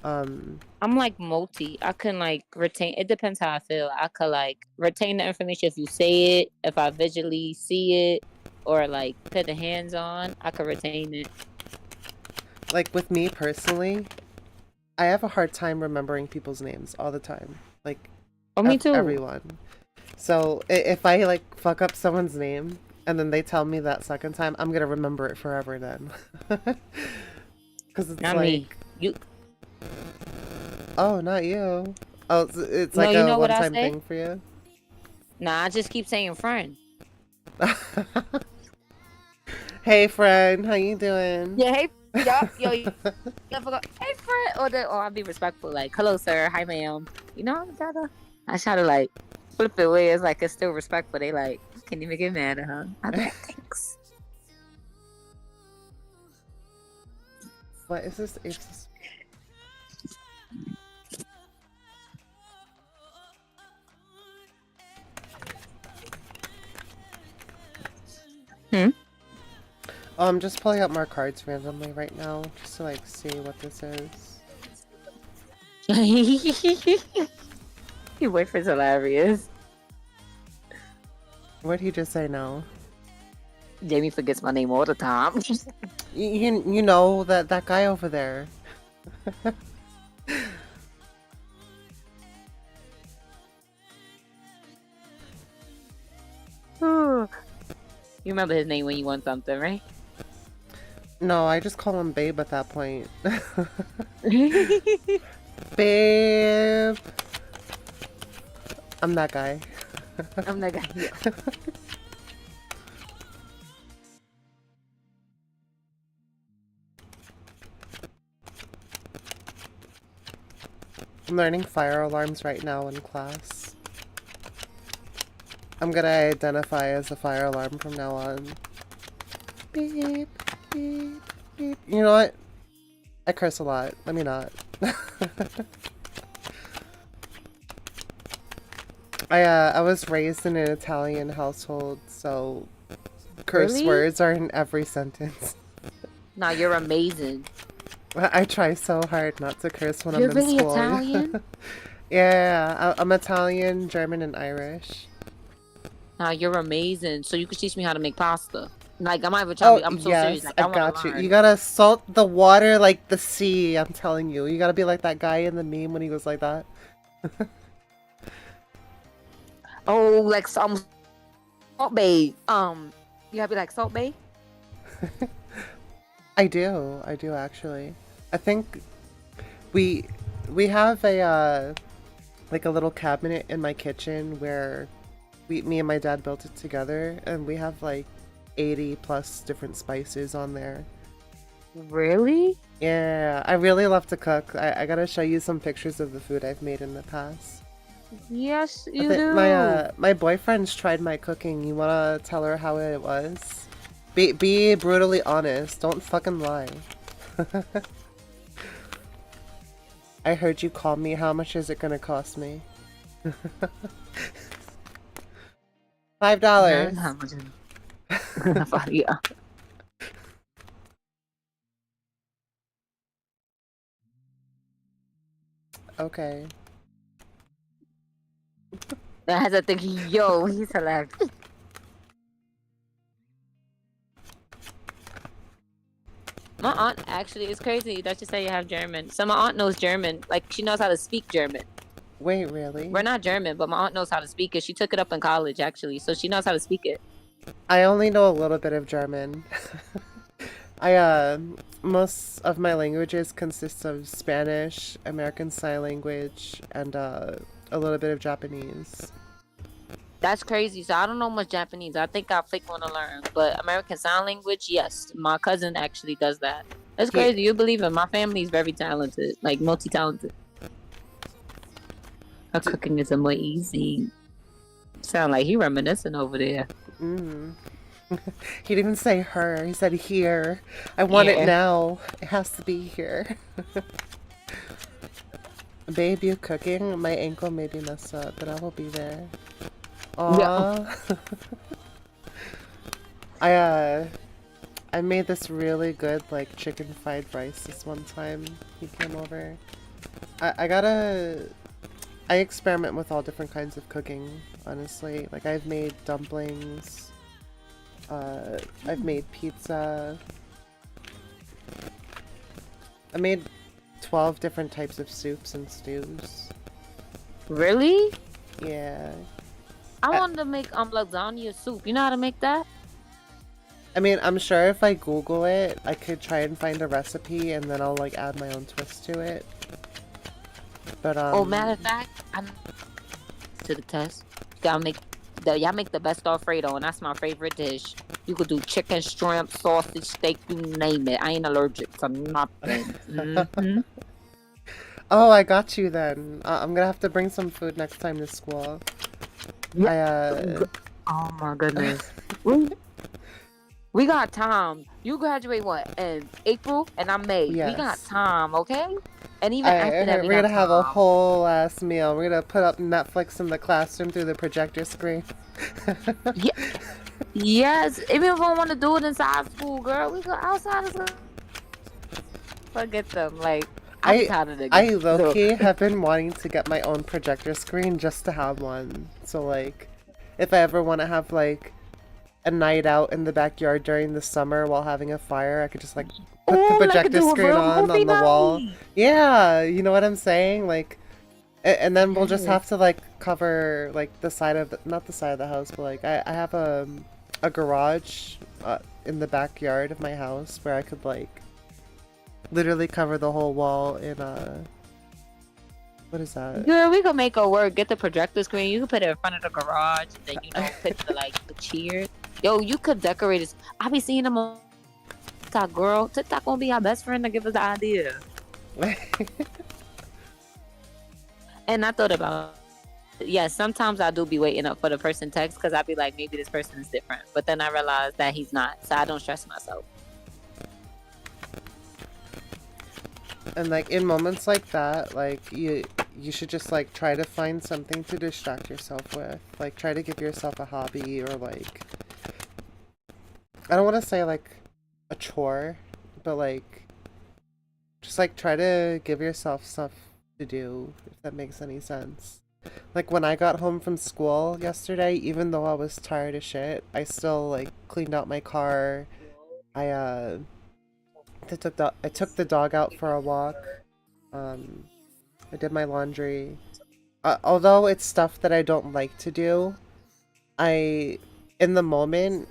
Um, I'm like multi. I can like retain. It depends how I feel. I could like retain the information if you say it, if I visually see it, or like put the hands on. I could retain it. like with me personally, I have a hard time remembering people's names all the time. Like Oh, me too. everyone. So if I like fuck up someone's name and then they tell me that second time, I'm gonna remember it forever then. Because it's Not me. like, You. oh, not you. Oh, it's No, like you a know what I one-time say? thing for you. Nah, I just keep saying friend. Hey friend, how you doing? Yeah. Hey. Yup. Yo. You forgot. Hey, friend. Or I'll be respectful. Like, hello, sir. Hi, ma'am. You know, I try to like flip it where it's like it's still respectful. They like can't even get mad at her. I be like, thanks. What is this? It's Hmm. Oh, I'm just pulling up more cards randomly right now, just to like see what this is. Your boyfriend's hilarious. What'd he just say now? Jamie forgets my name all the time. You know that guy over there. You remember his name when you want something, right? No, I just call him babe at that point. Babe. I'm that guy. I'm the guy. Yeah. I'm learning fire alarms right now in class. I'm gonna identify as a fire alarm from now on. Beep, beep, beep. You know what? I curse a lot. Let me not. I was raised in an Italian household, so curse Really? words are in every sentence. Nah, you're amazing. I try so hard not to curse when I'm You're in really school. Italian? Yeah, I'm Italian, German, and Irish. Nah, you're amazing. So you could teach me how to make pasta. Like, I'm not even trying to Oh, be, I'm so serious. yes, Like, I I want to got you. You learn. gotta salt the water like the sea, I'm telling you. You gotta be like that guy in the meme when he was like that. Oh, like some Salt Bay. You gotta be like Salt Bay? I do actually. I think we we have a like a little cabinet in my kitchen where me and my dad built it together, and we have like 80 plus different spices on there. Really? Yeah, I really love to cook. I gotta show you some pictures of the food I've made in the past. Yes, I you think do. my boyfriend's tried my cooking. You wanna tell her how it was? Be brutally honest. Don't fucking lie. I heard you call me. How much is it gonna cost me? No, $5. how much is it? Yeah. Okay. I had to think, yo, he's hilarious. My aunt actually is crazy that you say you have German. So my aunt knows German. Like, she knows how to speak German. Wait, really? We're not German, but my aunt knows how to speak it. She took it up in college, actually. So she knows how to speak it. I only know a little bit of German. I most of my languages consist of Spanish, American Sign Language, and a little bit of Japanese. That's crazy. So I don't know much Japanese. I think I fake want to learn. But American Sign Language, yes. My cousin actually does that. That's He crazy. You believe it. My family is very talented. Like, multi-talented. Her d cooking is amazing. Sound like he reminiscing over there. mm. He didn't even say her. He said here. I want it Yeah. now. It has to be here. Babe, you cooking? My ankle may be messed up, but I will be there. Yeah. Aw. I I made this really good like chicken fried rice this one time. He came over. I gotta I experiment with all different kinds of cooking, honestly. Like I've made dumplings, I've made pizza. I made 12 different types of soups and stews. Really? Yeah. I I, wanted to make lasagna soup. You know how to make that? I mean, I'm sure if I Google it, I could try and find a recipe and then I'll like add my own twist to it. But Oh, matter of fact, I'm to the test. Y'all make the best Alfredo, and that's my favorite dish. You could do chicken, shrimp, sausage, steak, you name it. I ain't allergic to nothing. Oh, I got you then. I'm gonna have to bring some food next time to school. Yeah. I Oh my goodness. We we got time. You graduate what in April, and I'm May. We got yes. time, okay? And even after that, we We're got gonna have a time. whole ass meal. We're gonna put up Netflix in the classroom through the projector screen. Yeah. Yes. Even if I want to do it inside school, girl, we go outside of school. Forget them. Like, I'm I tired of I niggas. So, low-key have been wanting to get my own projector screen just to have one. So like, if I ever want to have like a night out in the backyard during the summer while having a fire, I could just like put the oh, like projector do a screen real movie on the wall. night. Yeah, you know what I'm saying? Like, and then we'll just Yes. have to like cover like the side of the, not the side of the house, but like I have a garage in the backyard of my house where I could like literally cover the whole wall in what is that? Girl, we could make it work. Get the projector screen. You could put it in front of the garage. Then put the the cheers. Yo, you could decorate it. I be seeing them on TikTok, girl. TikTok gonna be our best friend to give us the idea. And I thought about, yeah, sometimes I do be waiting up for the person text because I be like, maybe this person is different. But then I realize that he's not, so I don't stress myself. And like in moments like that, like you should just like try to find something to distract yourself with. Like try to give yourself a hobby or like I don't want to say like a chore, but like just like try to give yourself stuff to do, if that makes any sense. Like when I got home from school yesterday, even though I was tired as shit, I still like cleaned out my car. I took the dog out for a walk. I did my laundry. Although it's stuff that I don't like to do, in the moment,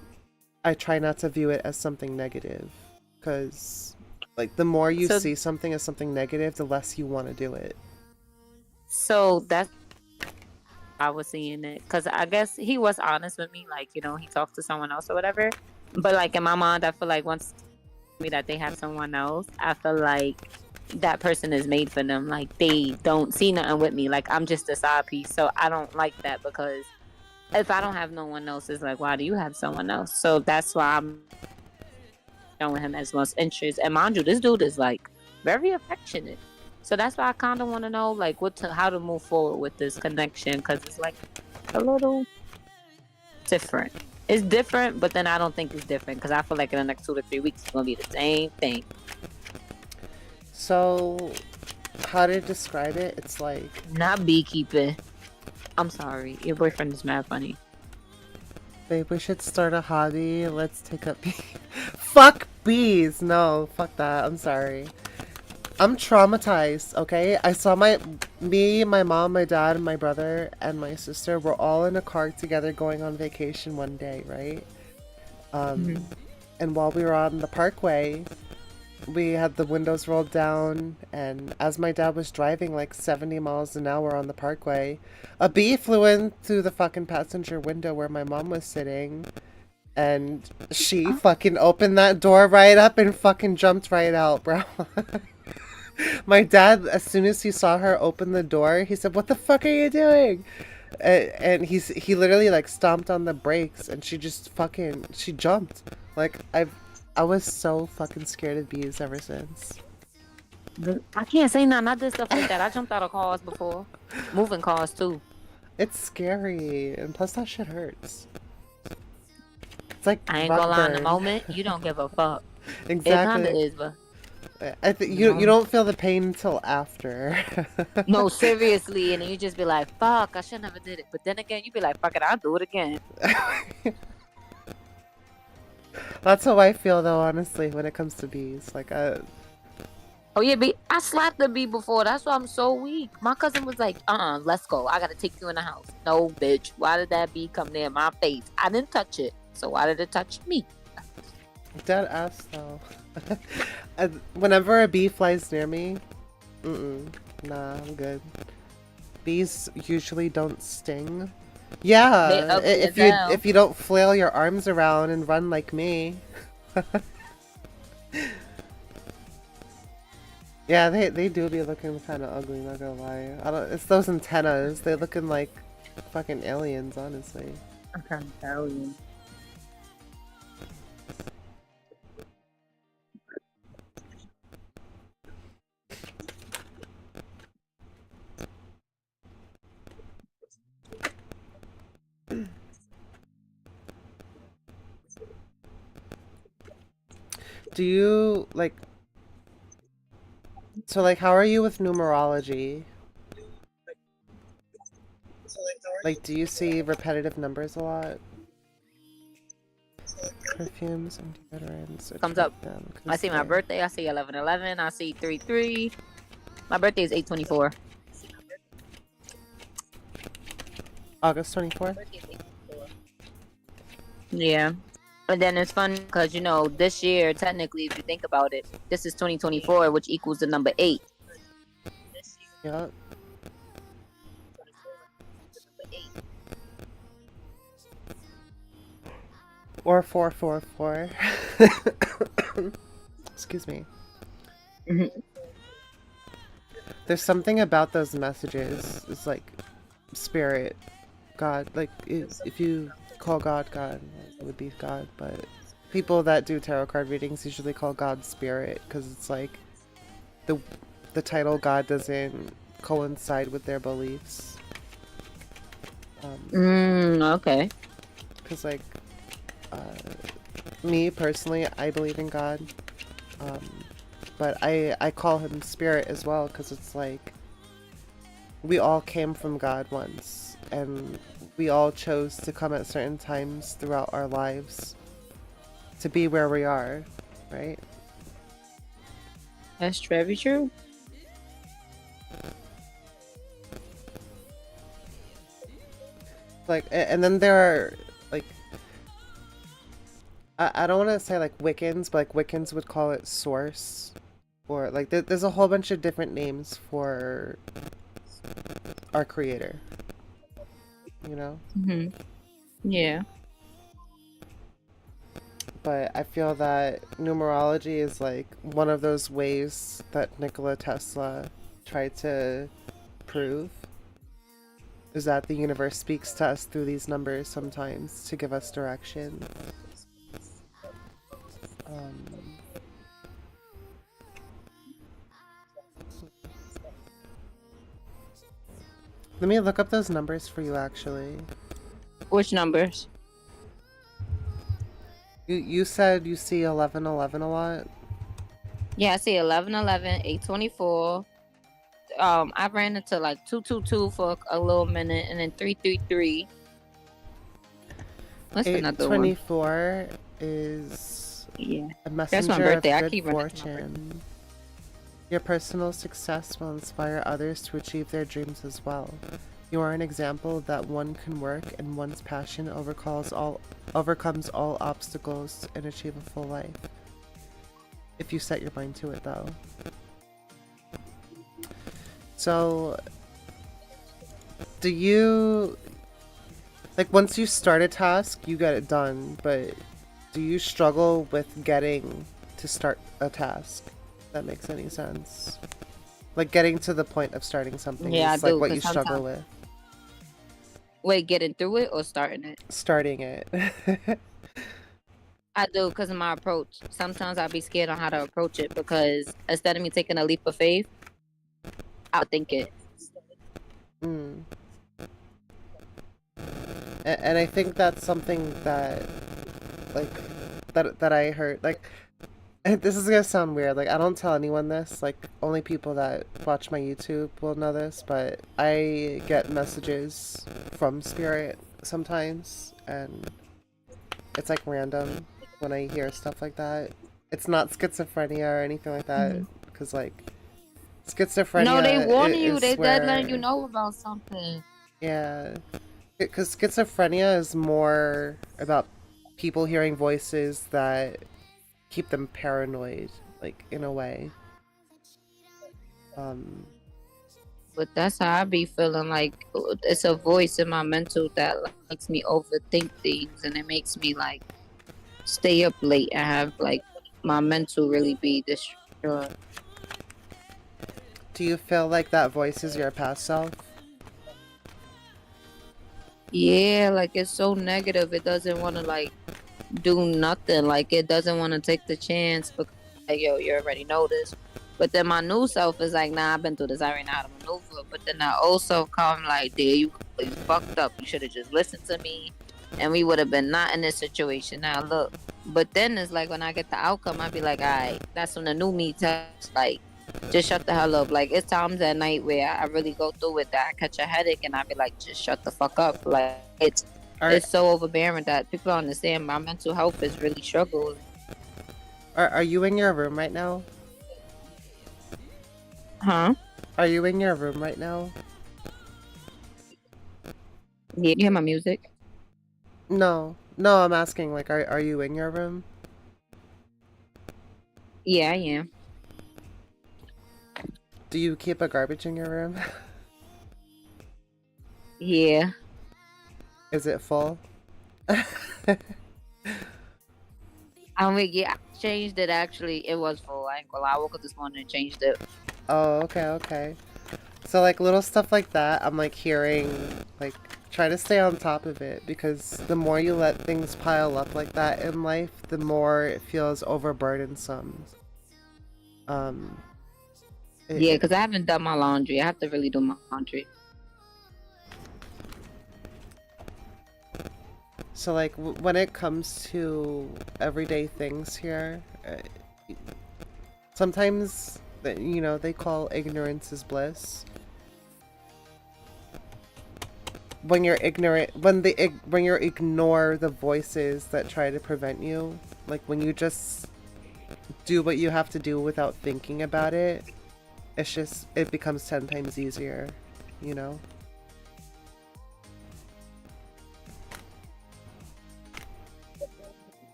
I try not to view it as something negative. Because, like, the more you see something as something negative, the less you want to do it. So that's I was seeing it. Because I guess he was honest with me. Like, he talked to someone else or whatever. But, like, in my mind, I feel like once me that they have someone else, I feel like that person is made for them. Like, they don't see nothing with me. Like, I'm just a side piece. So I don't like that because if I don't have no one else, it's like, why do you have someone else? So that's why I'm showing him as much interest. And mind you, this dude is like very affectionate. So that's why I kind of want to know like how to move forward with this connection, because it's like a little different. It's different, but then I don't think it's different because I feel like in the next 2 to 3 weeks it's gonna be the same thing. So, how to describe it? It's like not beekeeping. I'm sorry, your boyfriend is mad funny. Babe, we should start a hobby. Let's take up bees. Fuck bees! No, fuck that. I'm sorry. I'm traumatized, okay? I saw my mom, my dad, my brother, and my sister were all in a car together going on vacation one day, right? And while we were on the parkway, we had the windows rolled down, and as my dad was driving like 70 miles an hour on the parkway, a bee flew in through the fucking passenger window where my mom was sitting, and she fucking opened that door right up and fucking jumped right out, bro. My dad, as soon as he saw her open the door, he said, "What the fuck are you doing?" And he literally like stomped on the brakes, and she jumped. Like I was so fucking scared of bees ever since. I can't say nothing. I did stuff like that. I jumped out of cars before. Moving cars too. It's scary, and plus that shit hurts. It's like I ain't gonna lie, in the moment, you don't give a fuck. Exactly. It kinda is, but I think you don't feel the pain until after. no, seriously, and then you just be like, "Fuck, I should never did it." But then again, you be like, "Fuck it, I'll do it again." That's how I feel though, honestly, when it comes to bees. Like, oh yeah, I slapped the bee before. That's why I'm so weak. My cousin was like, let's go. I gotta take you in the house." No, bitch. Why did that bee come near my face? I didn't touch it. So why did it touch me? Dead ass though. Whenever a bee flies near me, nah, I'm good. Bees usually don't sting. Yeah, if you don't flail your arms around and run like me. Yeah, they do be looking kind of ugly, not gonna lie. It's those antennas. They're looking like fucking aliens, honestly. I'm trying to tell you. Do you like? So like, how are you with numerology? Like, do you see repetitive numbers a lot? Perfumes and deodorants. Comes up. I see my birthday. I see 11/11. I see 3/3. My birthday is 8/24. August 24th. Yeah. And then it's fun because, this year, technically, if you think about it, this is 2024, which equals the number 8. Yeah. Or 444. Excuse me. Mhm. There's something about those messages. It's like spirit, God. Like if you call God God, it would be God. But people that do tarot card readings usually call God spirit because it's like the the title God doesn't coincide with their beliefs. Okay. Because like uh, me personally, I believe in God. Um, but I call him spirit as well because it's like we all came from God once and we all chose to come at certain times throughout our lives to be where we are, right? That's very true. Like, and then there are like I don't want to say like Wiccans, but like Wiccans would call it source, or like there's a whole bunch of different names for our creator, you know? Hmm. Yeah. But I feel that numerology is like one of those ways that Nikola Tesla tried to prove is that the universe speaks to us through these numbers sometimes to give us direction. Um, Let me look up those numbers for you actually. Which numbers? You said you see 1111 a lot? Yeah, I see 1111, 824. I ran into like 222 for a little minute, and then 333. What's another one? 824 is Yeah, a that's my messenger birthday. of I good keep running to my birthday. fortune. Your personal success will inspire others to achieve their dreams as well. You are an example that one can work and one's passion overcomes all obstacles and achieve a full life. If you set your mind to it though. So do you like once you start a task, you get it done, but do you struggle with getting to start a task? If that makes any sense. Like getting to the point of starting something Yeah, I is like do. what Cause you struggle sometimes, with. wait, getting through it or starting it? Starting it. I do because of my approach. Sometimes I'll be scared on how to approach it because instead of me taking a leap of faith, I'll think it. Mm. And I think that's something that like that I heard like this is gonna sound weird. Like I don't tell anyone this. Like only people that watch my YouTube will know this. But I get messages from spirit sometimes, and it's like random when I hear stuff like that. It's not schizophrenia or anything like that, Hmm. because like No, they schizophrenia warning you. is They dead letting you where know about something. yeah, because schizophrenia is more about people hearing voices that keep them paranoid, like in a way. Um, But that's how I be feeling like it's a voice in my mental that like, makes me overthink things and it makes me like stay up late and have like my mental really be destroyed. do you feel like that voice is your past self? Yeah, like it's so negative. It doesn't want to like do nothing. Like it doesn't want to take the chance because like, yo, you already know this. But then my new self is like, nah, I've been through this. I already know how to maneuver. But then that old self come like, there you go. You fucked up. You should have just listened to me, and we would have been not in this situation. Now look. But then it's like when I get the outcome, I be like, all right, that's when the new me tells like, just shut the hell up. Like it's times at night where I really go through it that I catch a headache and I be like, just shut the fuck up. Like Are it's so overbearing that people don't understand my mental health is really struggling. are you in your room right now? Huh? Are you in your room right now? Yeah, you hear my music? No, No, I'm asking, like, are you in your room? Yeah, I am. Do you keep a garbage in your room? Yeah. Is it full? Yeah, I changed it actually. It was full. I ain't gonna lie. I woke up this morning and changed it. Oh, okay, okay. So like little stuff like that, I'm like hearing, like try to stay on top of it because the more you let things pile up like that in life, the more it feels overburdensome. Um, it, Yeah, it because I haven't done my laundry. I have to really do my laundry. so like when it comes to everyday things here, sometimes you know they call ignorance is bliss. When you're ignorant, when you ignore the voices that try to prevent you, like when you just do what you have to do without thinking about it, it's just it becomes 10 times easier, you know.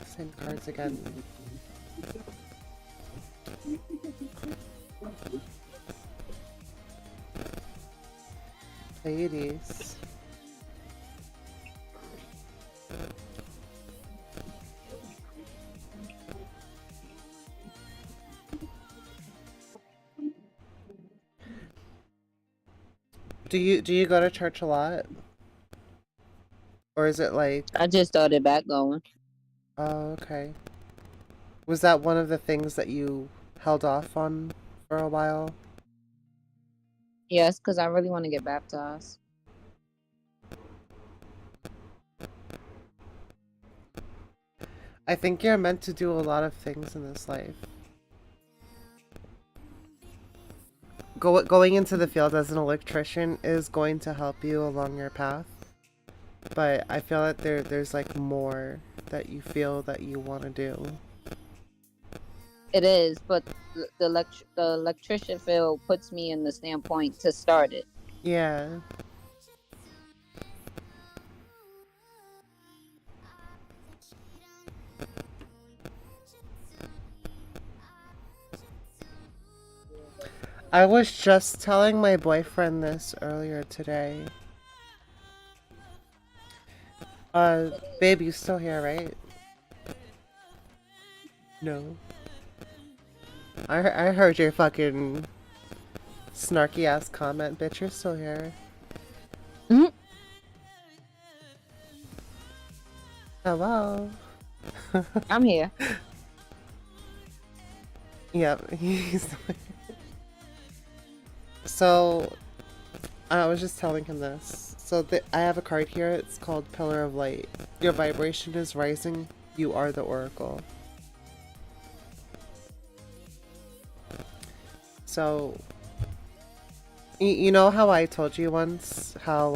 Same cards again. Ladies. Do you go to church a lot? Or is it like, I just started back going. oh, okay. Was that one of the things that you held off on for a while? Yes, because I really want to get baptized. I think you're meant to do a lot of things in this life. Going into the field as an electrician is going to help you along your path, but I feel that there's like more that you feel that you want to do. It is, but the electrician field puts me in the standpoint to start it. Yeah. I was just telling my boyfriend this earlier today. Babe, you still here, right? No. I heard your fucking snarky ass comment, bitch. You're still here. Mhm. Hello. I'm here. Yep. So, I was just telling him this. So, I have a card here. It's called Pillar of Light. Your vibration is rising. You are the oracle. So, you know how I told you once how,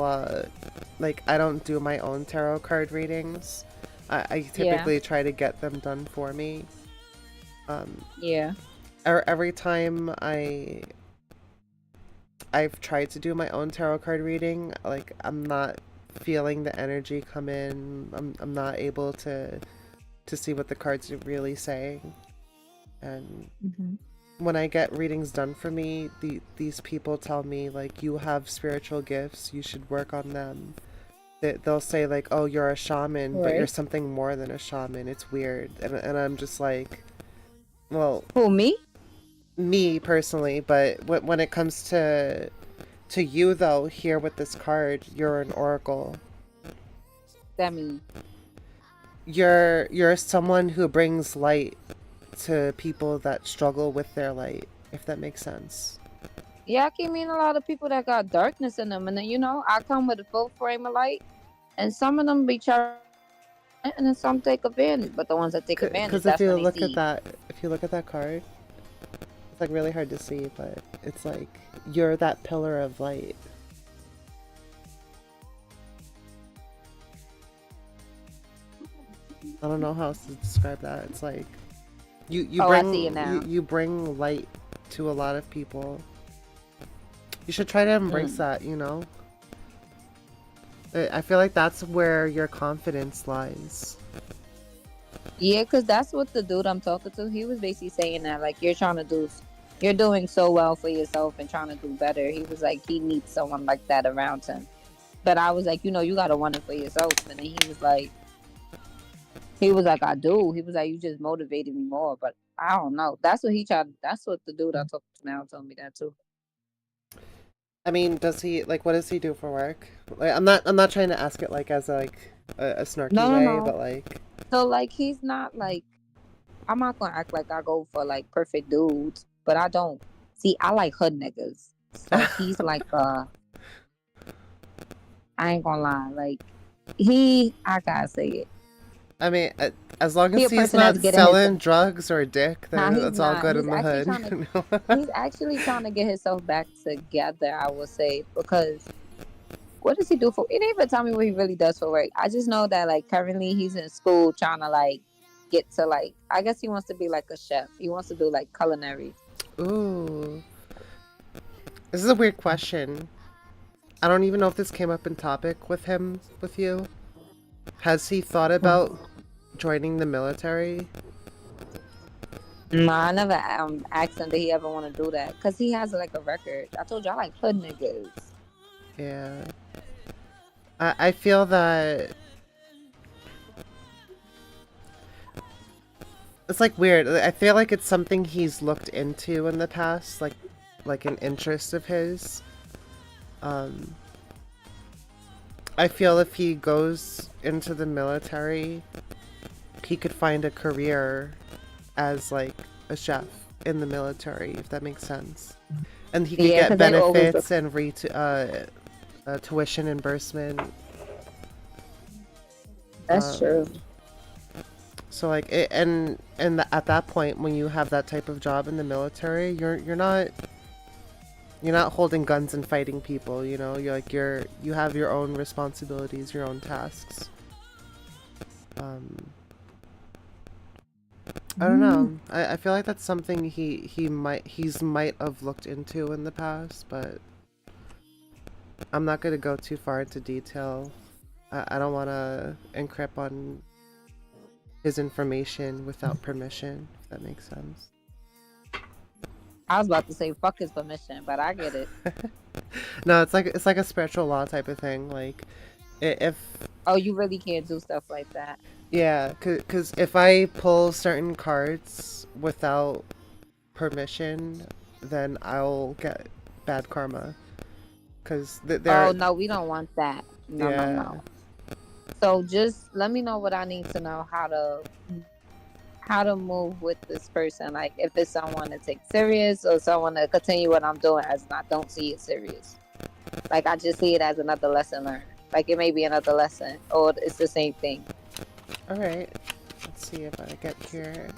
like, I don't do my own tarot card readings? I Yeah, typically try to get them done for me. yeah. Every time I've tried to do my own tarot card reading, like, I'm not feeling the energy come in. I'm not able to see what the cards are really saying. And Hmm. when I get readings done for me, these people tell me like you have spiritual gifts, you should work on them. They'll say like, "Oh, you're a shaman, but you're Right. something more than a shaman." It's weird, and I'm just like, well, Who, me? me personally, but when it comes to you though, here with this card, you're an oracle. That mean? You're someone who brings light to people that struggle with their light, if that makes sense. Yeah, I can mean a lot of people that got darkness in them, and then I come with a full frame of light, and some of them be trying, and then some take advantage. But the ones that take advantage, Because if that's you when they look at see. that, if you look at that card, it's like really hard to see, but it's like you're that pillar of light. I don't know how else to describe that. It's like Oh, I see it now. you bring light to a lot of people. You should try to embrace Mm. that, you know? I feel like that's where your confidence lies. Yeah, because that's what the dude I'm talking to, he was basically saying that, like, you're doing so well for yourself and trying to do better. He was like, he needs someone like that around him. But I was like, you got to want it for yourself. And then he was like, I do. He was like, you just motivated me more. But I don't know. That's what the dude I talked to now told me that too. I mean, does he like what does he do for work? Like, I'm not trying to ask it like as like a snarky No, no, way, but no. like, So, like, he's not like, I'm not going to act like I go for like perfect dudes, but I don't. See, I like hood niggas. So he's like, I ain't gonna lie. Like, I gotta say it. I mean, as long He as a he's person that's not getting himself. selling drugs or dick, Nah, then he's that's all not. good in the hood. You know? He's actually trying to get himself back together, I would say, because what does he do for? It didn't even tell me what he really does for work. I just know that, like, currently he's in school trying to like get to, like, I guess he wants to be like a chef. He wants to do like culinary. Ooh, this is a weird question. I don't even know if this came up in topic with you. Has he thought about joining the military? Nah, I never asked him did he ever want to do that because he has like a record. I told you I like hood niggas. Yeah. I feel that it's like weird. I feel like it's something he's looked into in the past, like an interest of his. Um, I feel if he goes into the military, he could find a career as like a chef in the military, if that makes sense. And he could Yeah, get because they always look. benefits and tuition reimbursement. That's true. Um, so like at that point, when you have that type of job in the military, you're not holding guns and fighting people. You have your own responsibilities, your own tasks. Um, I don't know. I feel like that's something he's might have looked into in the past, but I'm not gonna go too far into detail. I don't want to encrypt on his information without permission, if that makes sense. I was about to say fuck his permission, but I get it. No, it's like a spiritual law type of thing. Like, if Oh, you really can't do stuff like that. yeah, cause if I pull certain cards without permission, then I'll get bad karma. Cause Oh they're no, we don't want that. No, no, yeah. no. So just let me know what I need to know how to move with this person. Like, if it's someone to take serious or someone to continue what I'm doing as I don't see it serious. Like, I just see it as another lesson learned. Like, it may be another lesson or it's the same thing. All right. Let's see if I get here.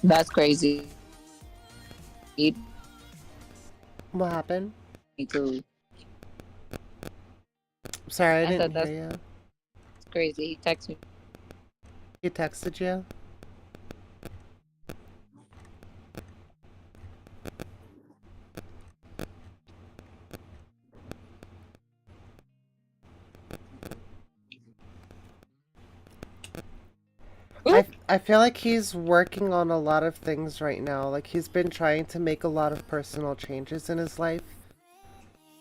That's crazy. Me What happened? too. Sorry, I I didn't said hear that's you. crazy. He texted me. He texted you? I feel like he's working on a lot of things right now. Like, he's been trying to make a lot of personal changes in his life.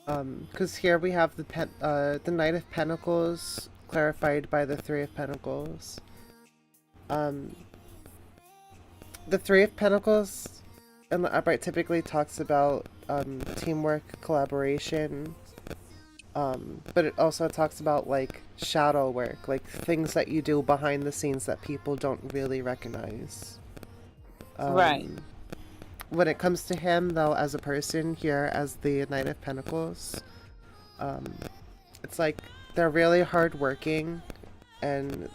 Because here we have the Knight of Pentacles clarified by the Three of Pentacles. Um, the Three of Pentacles in the upright typically talks about teamwork, collaboration, but it also talks about like shadow work, like things that you do behind the scenes that people don't really recognize. Right. Um, when it comes to him, though, as a person here as the Knight of Pentacles, um, it's like they're really hardworking, and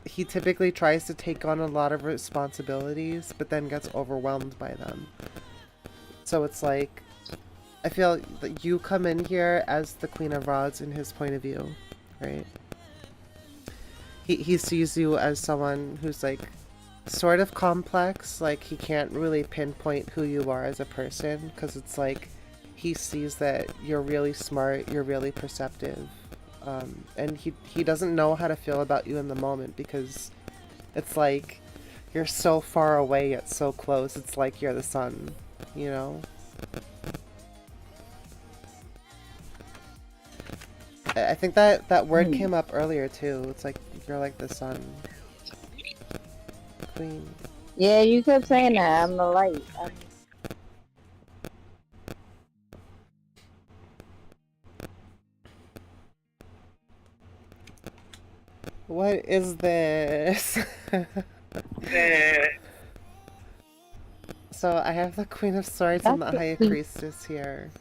he typically tries to take on a lot of responsibilities, but then gets overwhelmed by them. So it's like, I feel that you come in here as the Queen of Rods in his point of view, right? He sees you as someone who's like sort of complex, like he can't really pinpoint who you are as a person, because it's like he sees that you're really smart, you're really perceptive, and he doesn't know how to feel about you in the moment, because it's like you're so far away yet so close. It's like you're the sun, you know? I think that word came up earlier too. It's like you're like the sun. Queen. Yeah, you kept saying that. I'm the light. What is this? So I have the Queen of Swords and the High Priestess here.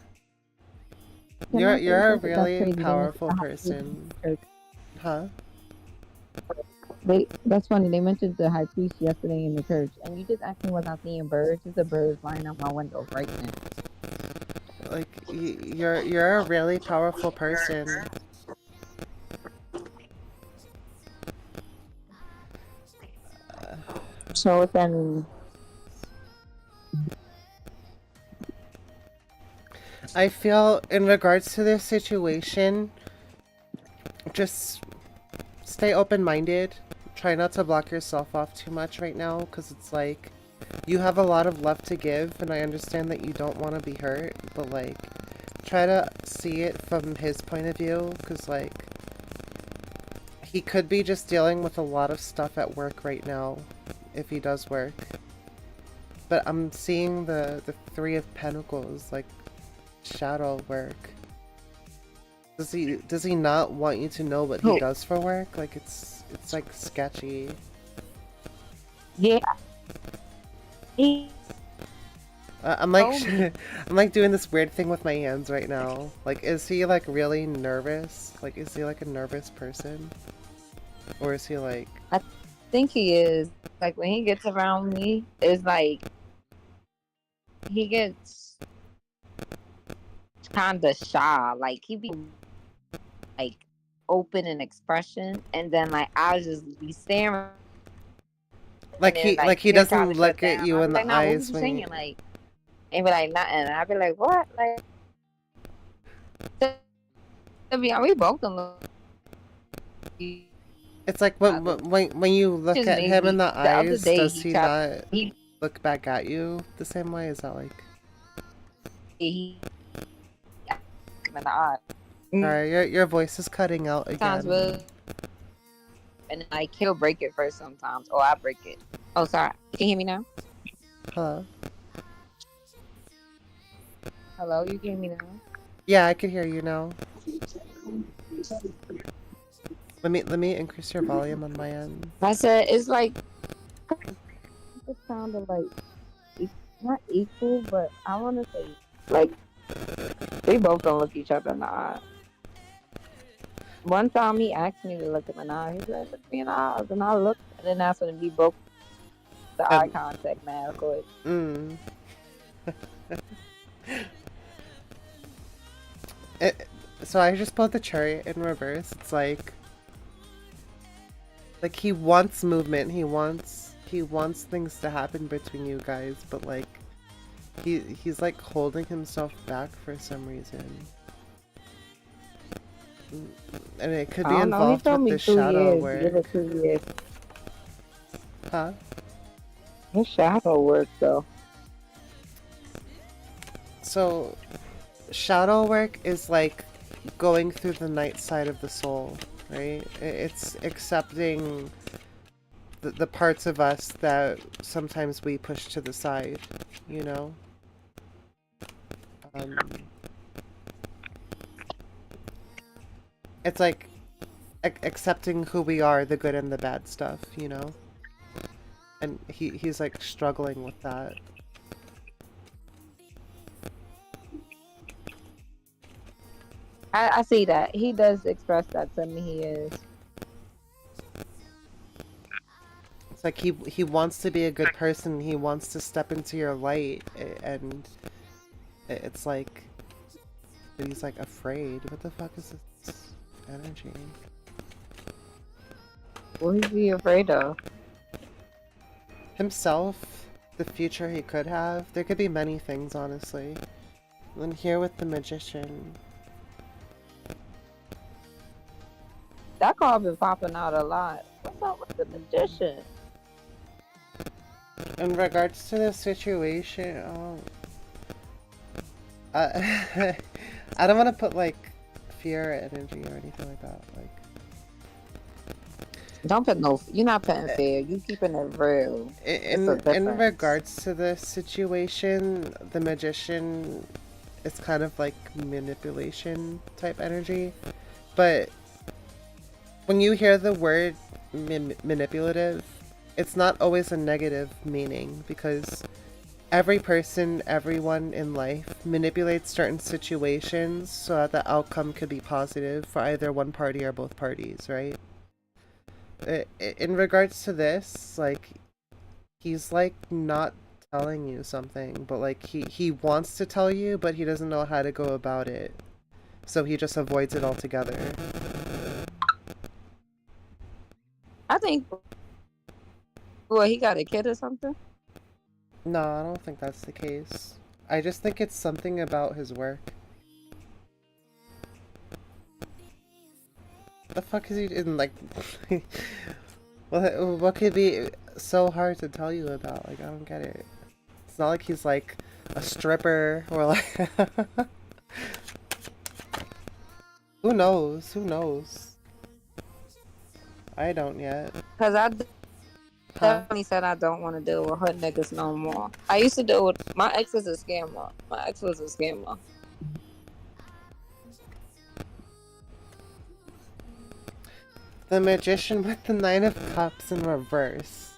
You're a really powerful person. Huh? That's funny. They mentioned the high priest yesterday in the church, and you just asked me was I seeing birds. There's a bird flying out my window right now. Like you're a really powerful person. So what that mean? I feel in regards to this situation, just stay open-minded. Try not to block yourself off too much right now, because it's like you have a lot of love to give, and I understand that you don't want to be hurt, but like try to see it from his point of view, because like he could be just dealing with a lot of stuff at work right now if he does work. But I'm seeing the Three of Pentacles, like shadow work. Does he not want you to know what he does for work? Like it's like sketchy. Yeah. I'm like I'm like doing this weird thing with my hands right now. Like, is he like really nervous? Like, is he like a nervous person? Or is he like... I think he is. Like, when he gets around me, it's like he gets kind of shy. Like, he be like open in expression, and then like I'll just be staring. Like he doesn't look at you in the like, nah, eyes what when you saying? Like, and be like nothing. And I'd be like, what? Like, to be honest, we both don't look. It's like when you look at him in the eyes, does he not look back at you the same way? Is that like... He in the eye. Sorry, your voice is cutting out again. And like he'll break it first sometimes, or I break it. Oh, sorry. Can you hear me now? Hello? Hello, you can hear me now? Yeah, I can hear you now. Let me increase your volume on my end. I said it's like it sounded like it's not equal, but I want to say like they both don't look each other in the eye. One time he asked me to look at my eye. He said, "Look me in the eyes," and I looked, and then that's when we broke the eye contact, man. Of course. So I just pulled the chariot in reverse. It's like he wants movement. He wants things to happen between you guys, but like he's like holding himself back for some reason. And it could be involved with the shadow work. 2 years. Huh? His shadow work though. So shadow work is like going through the night side of the soul, right? It's accepting the parts of us that sometimes we push to the side, you know? It's like accepting who we are, the good and the bad stuff, you know? And he's like struggling with that. I see that. He does express that to me. He is. It's like he wants to be a good person. He wants to step into your light, and it's like he's like afraid. What the fuck is this energy? What is he afraid of? Himself, the future he could have. There could be many things, honestly. And here with the magician. That card been popping out a lot. What's up with the magician? In regards to the situation, I don't want to put like fear energy or anything like that. Like, Don't put no. You're not putting fear. You keeping it real. It's a in difference. regards to the situation, the magician is kind of like manipulation type energy, but when you hear the word manipulative, it's not always a negative meaning because every person, everyone in life manipulates certain situations so that the outcome could be positive for either one party or both parties, right? In regards to this, like, he's like not telling you something, but like he wants to tell you, but he doesn't know how to go about it. So he just avoids it altogether. I think. Well, he got a kid or something. No, I don't think that's the case. I just think it's something about his work. The fuck is he in like what could be so hard to tell you about? Like I don't get it. It's not like he's like a stripper or like who knows? Who knows? I don't yet. Cause I Huh? definitely said I don't want to deal with her niggas no more. I used to deal with my ex was a scammer. My ex was a scammer. The magician with the Nine of Cups in reverse.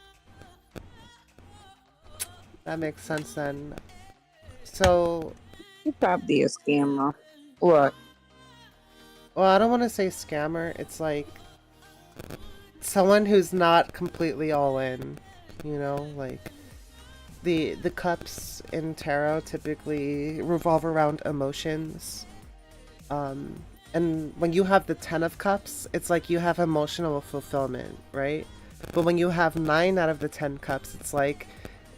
That makes sense then. So, He probably a scammer. What? well, I don't want to say scammer. It's like someone who's not completely all in, you know, like the cups in tarot typically revolve around emotions. Um and when you have the 10 of cups, it's like you have emotional fulfillment, right? But when you have 9 out of the 10 cups, it's like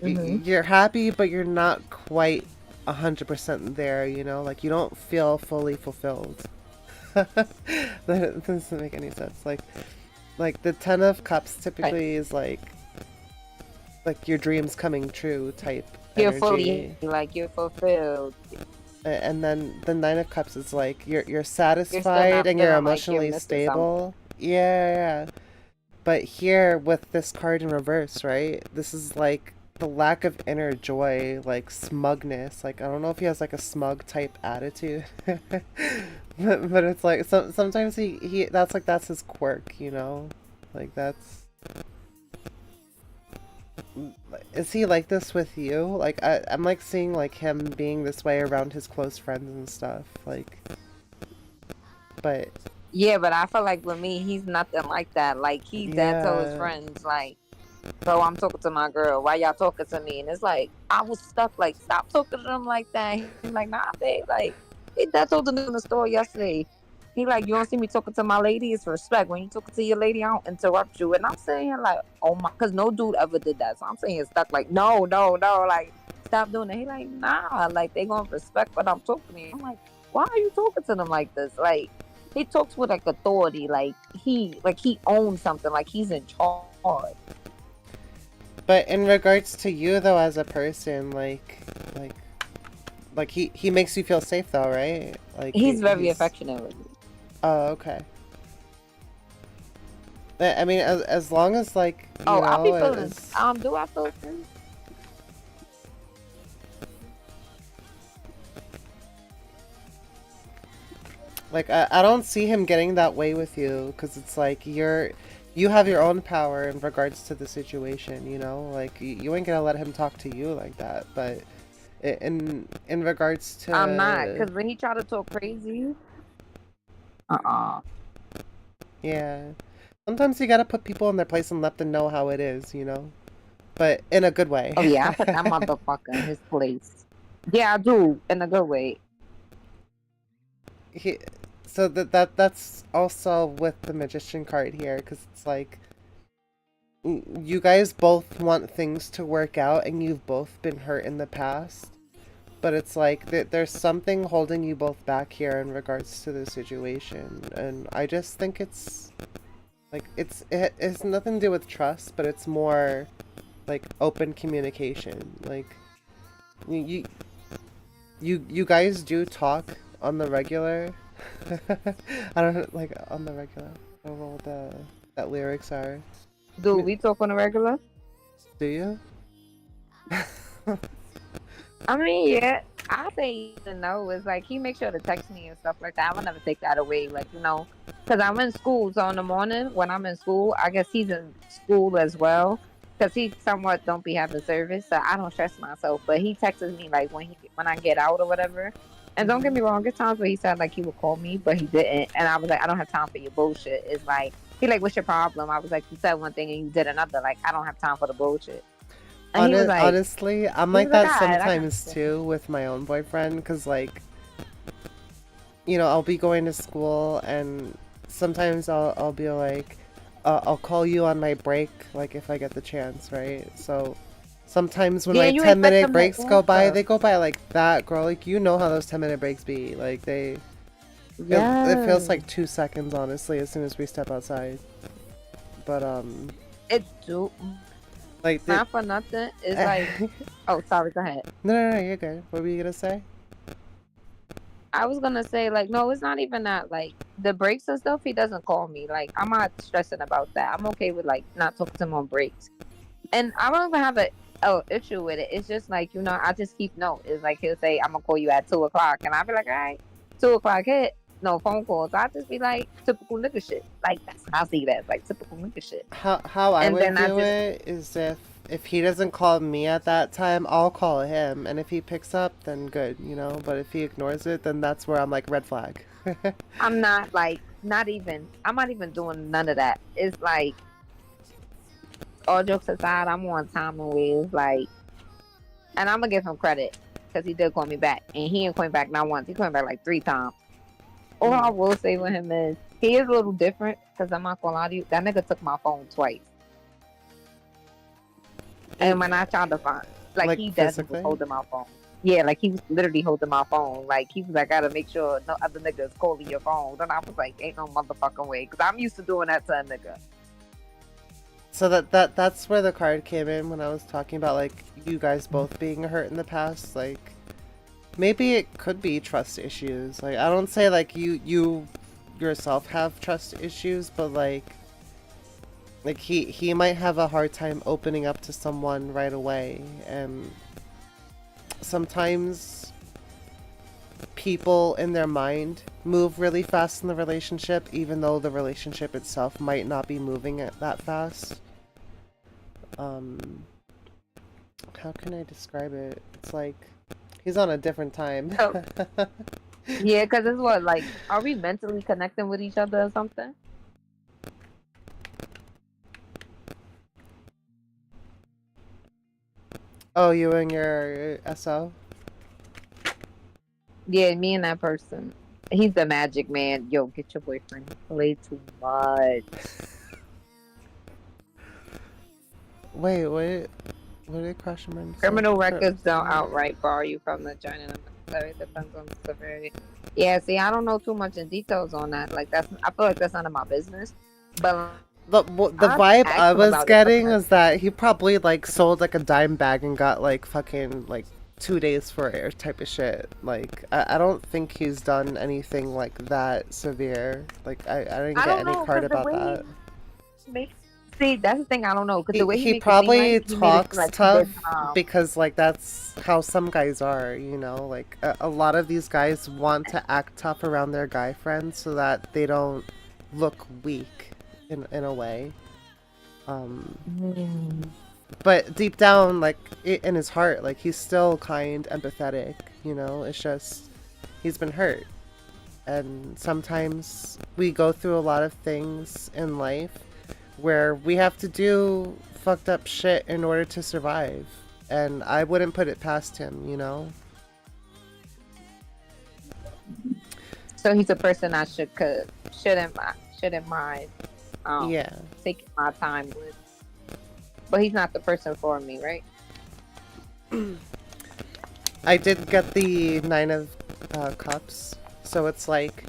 Mm-hmm. you're happy but you're not quite 100% there, you know? Like you don't feel fully fulfilled. That doesn't make any sense. Like the 10 of cups Right. typically is like your dreams coming true type You're fully energy. like you're fulfilled. And then the 9 of cups is like you're You're still satisfied not and you're feeling like you're emotionally missing something. stable. Yeah, yeah, yeah. But here with this card in reverse, right? This is like the lack of inner joy, like smugness. Like I don't know if he has like a smug type attitude. But it's like sometimes he that's his quirk, you know? Like that's is he like this with you? Like I'm like seeing like him being this way around his close friends and stuff. Like but Yeah, but I feel like with me, he's nothing like that. Like he that told his yeah. friends like, "Bro, I'm talking to my girl. Why y'all talking to me?" And it's like I was stuck. Like, stop talking to them like that. He's like, "Nah, babe." Like he that told the nigga in the store yesterday. He like, "You don't see me talking to my lady. It's respect. When you talking to your lady, I don't interrupt you." And I'm saying here like, "Oh my," because no dude ever did that. So I'm saying stuck like, "No, no, no." Like, stop doing that. He like, "Nah." Like they gonna respect what I'm talking to me. I'm like, "Why are you talking to them like this?" Like he talks with like authority, like he owns something, like he's in charge. But in regards to you though as a person, like like he makes you feel safe though, right? Like He's very he's affectionate with me. oh, okay. I mean as long as like, you Oh, I'll be know, feeling. is Do I feel things? like I don't see him getting that way with you because it's like you have your own power in regards to the situation, you know? Like you ain't gonna let him talk to you like that, but in regards I'm not, to because when he tried to talk crazy, Uh-uh. Yeah. Sometimes you gotta put people in their place and let them know how it is, you know? But in a good way. Oh yeah, I put that motherfucker in his place. Yeah, I do in a good way. he, so that's also with the magician card here, because it's like you guys both want things to work out and you've both been hurt in the past, but it's like there's something holding you both back here in regards to the situation, and I just think it's like it has nothing to do with trust, but it's more like open communication. Like you you guys do talk on the regular. I don't know, like on the regular. I don't know what that lyrics are. I Do mean, we talk on a regular? do you? I mean, yeah. I say even no. It's like he makes sure to text me and stuff like that. I would never take that away, like because I'm in school. So in the morning when I'm in school, I guess he's in school as well. Because he somewhat don't be having service, so I don't stress myself. But he texts me like when I get out or whatever. And don't get me wrong, there's times where he said like he would call me, but he didn't. And I was like, I don't have time for your bullshit. It's like he like, what's your problem? I was like, you said one thing and you did another. Like I don't have time for the bullshit. And Honestly, I'm he like was like, that all right, I got sometimes you. too with my own boyfriend, because like, you know, I'll be going to school and sometimes I'll be like, I'll call you on my break, like if I get the chance, right? So sometimes when Yeah, my you 10 expect minute them to breaks go by, answer. they go by like that, girl. Like you know how those 10-minute breaks be. Like it feels Yes, like 2 seconds, honestly, as soon as we step outside. But it do. like the Not for nothing. It's like, no, oh, sorry, go ahead. no, you're good. What were you gonna say? I was gonna say like, no, it's not even that. Like the breaks and stuff, he doesn't call me. Like I'm not stressing about that. I'm okay with like not talking to him on breaks, and I don't even have a issue with it. It's just like I just keep note. It's like he'll say I'm gonna call you at 2 o'clock, and I'll be like, all right, 2 o'clock hit. No phone calls. I just be like typical nigga shit. Like that's how I see that. It's like typical nigga shit. How I And would then I view just it is if he doesn't call me at that time, I'll call him, and if he picks up, then good, you know. But if he ignores it, then that's where I'm like red flag. I'm not like not even. I'm not even doing none of that. It's like all jokes aside, I'm on time and ways like, and I'm gonna give him credit because he did call me back, and he ain't call me back not once. He called me back like 3 times. All I Mm. will say with him is he is a little different because I'm not gonna lie to you. That nigga took my phone twice, and when I tried to find, like Like he definitely was physically? holding my phone. Yeah, like he was literally holding my phone. Like he was like, I gotta make sure no other niggas calling your phone. And I was like, ain't no motherfucking way, because I'm used to doing that to a nigga. So that's where the card came in when I was talking about like you guys both being hurt in the past. Like maybe it could be trust issues. Like I don't say like you yourself have trust issues, but like he might have a hard time opening up to someone right away, and sometimes people in their mind move really fast in the relationship, even though the relationship itself might not be moving at that fast. um how can I describe it? It's like he's on a different time. So yeah, because it's what like, are we mentally connecting with each other or something? Oh, you and your SO? Yeah, me and that person. He's the magic man. Yo, get your boyfriend. He play too much. Wait, what did Crashman say? Criminal records don't outright bar you from the joining the military. Depends on the severity. Yeah, see, I don't know too much in details on that. Like that's, I feel like that's none of my business. But The I vibe asked I him was about it. getting was that he probably like sold like a dime bag and got like fucking like 2 days for it or type of shit. Like I don't think he's done anything like that severe. Like I didn't I get don't any know card because the about way that. he makes. See, that's the thing. I don't know because the way he He makes it seem probably like he made it seem talks like he did. tough because like that's how some guys are, you know. Like a lot of these guys want to act tough around their guy friends so that they don't look weak in a way. Um, Mm. but deep down, like in his heart, like he's still kind, empathetic. You know, it's just he's been hurt. And sometimes we go through a lot of things in life where we have to do fucked up shit in order to survive. And I wouldn't put it past him, you know? So he's a person I shouldn't mind Yeah. taking my time with. But he's not the person for me, right? I did get the Nine of Cups, so it's like,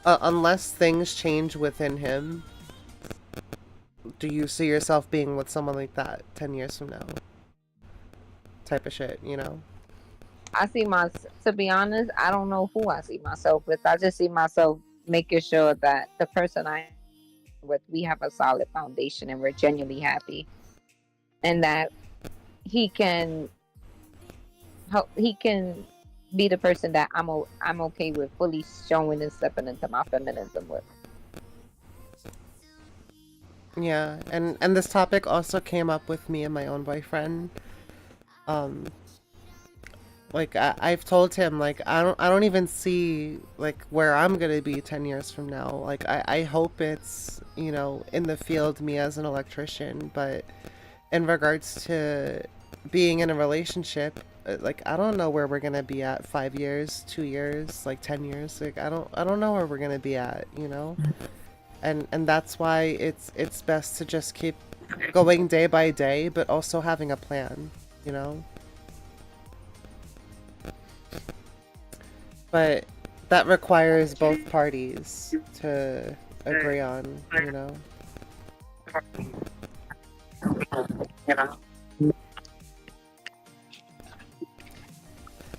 unless things change within him, do you see yourself being with someone like that 10 years from now? Type of shit, you know? To be honest, I don't know who I see myself with. I just see myself making sure that the person I am with, we have a solid foundation and we're genuinely happy. And that he can be the person that I'm okay with fully showing and stepping into my feminism with. Yeah, and this topic also came up with me and my own boyfriend. Um, like I've told him like I don't even see like where I'm gonna be 10 years from now. Like I hope it's, you know, in the field, me as an electrician, but in regards to being in a relationship, like I don't know where we're gonna be at 5 years, 2 years, like 10 years. Like I don't know where we're gonna be at, you know? And that's why it's best to just keep going day by day, but also having a plan, you know? But that requires both parties to agree on, you know?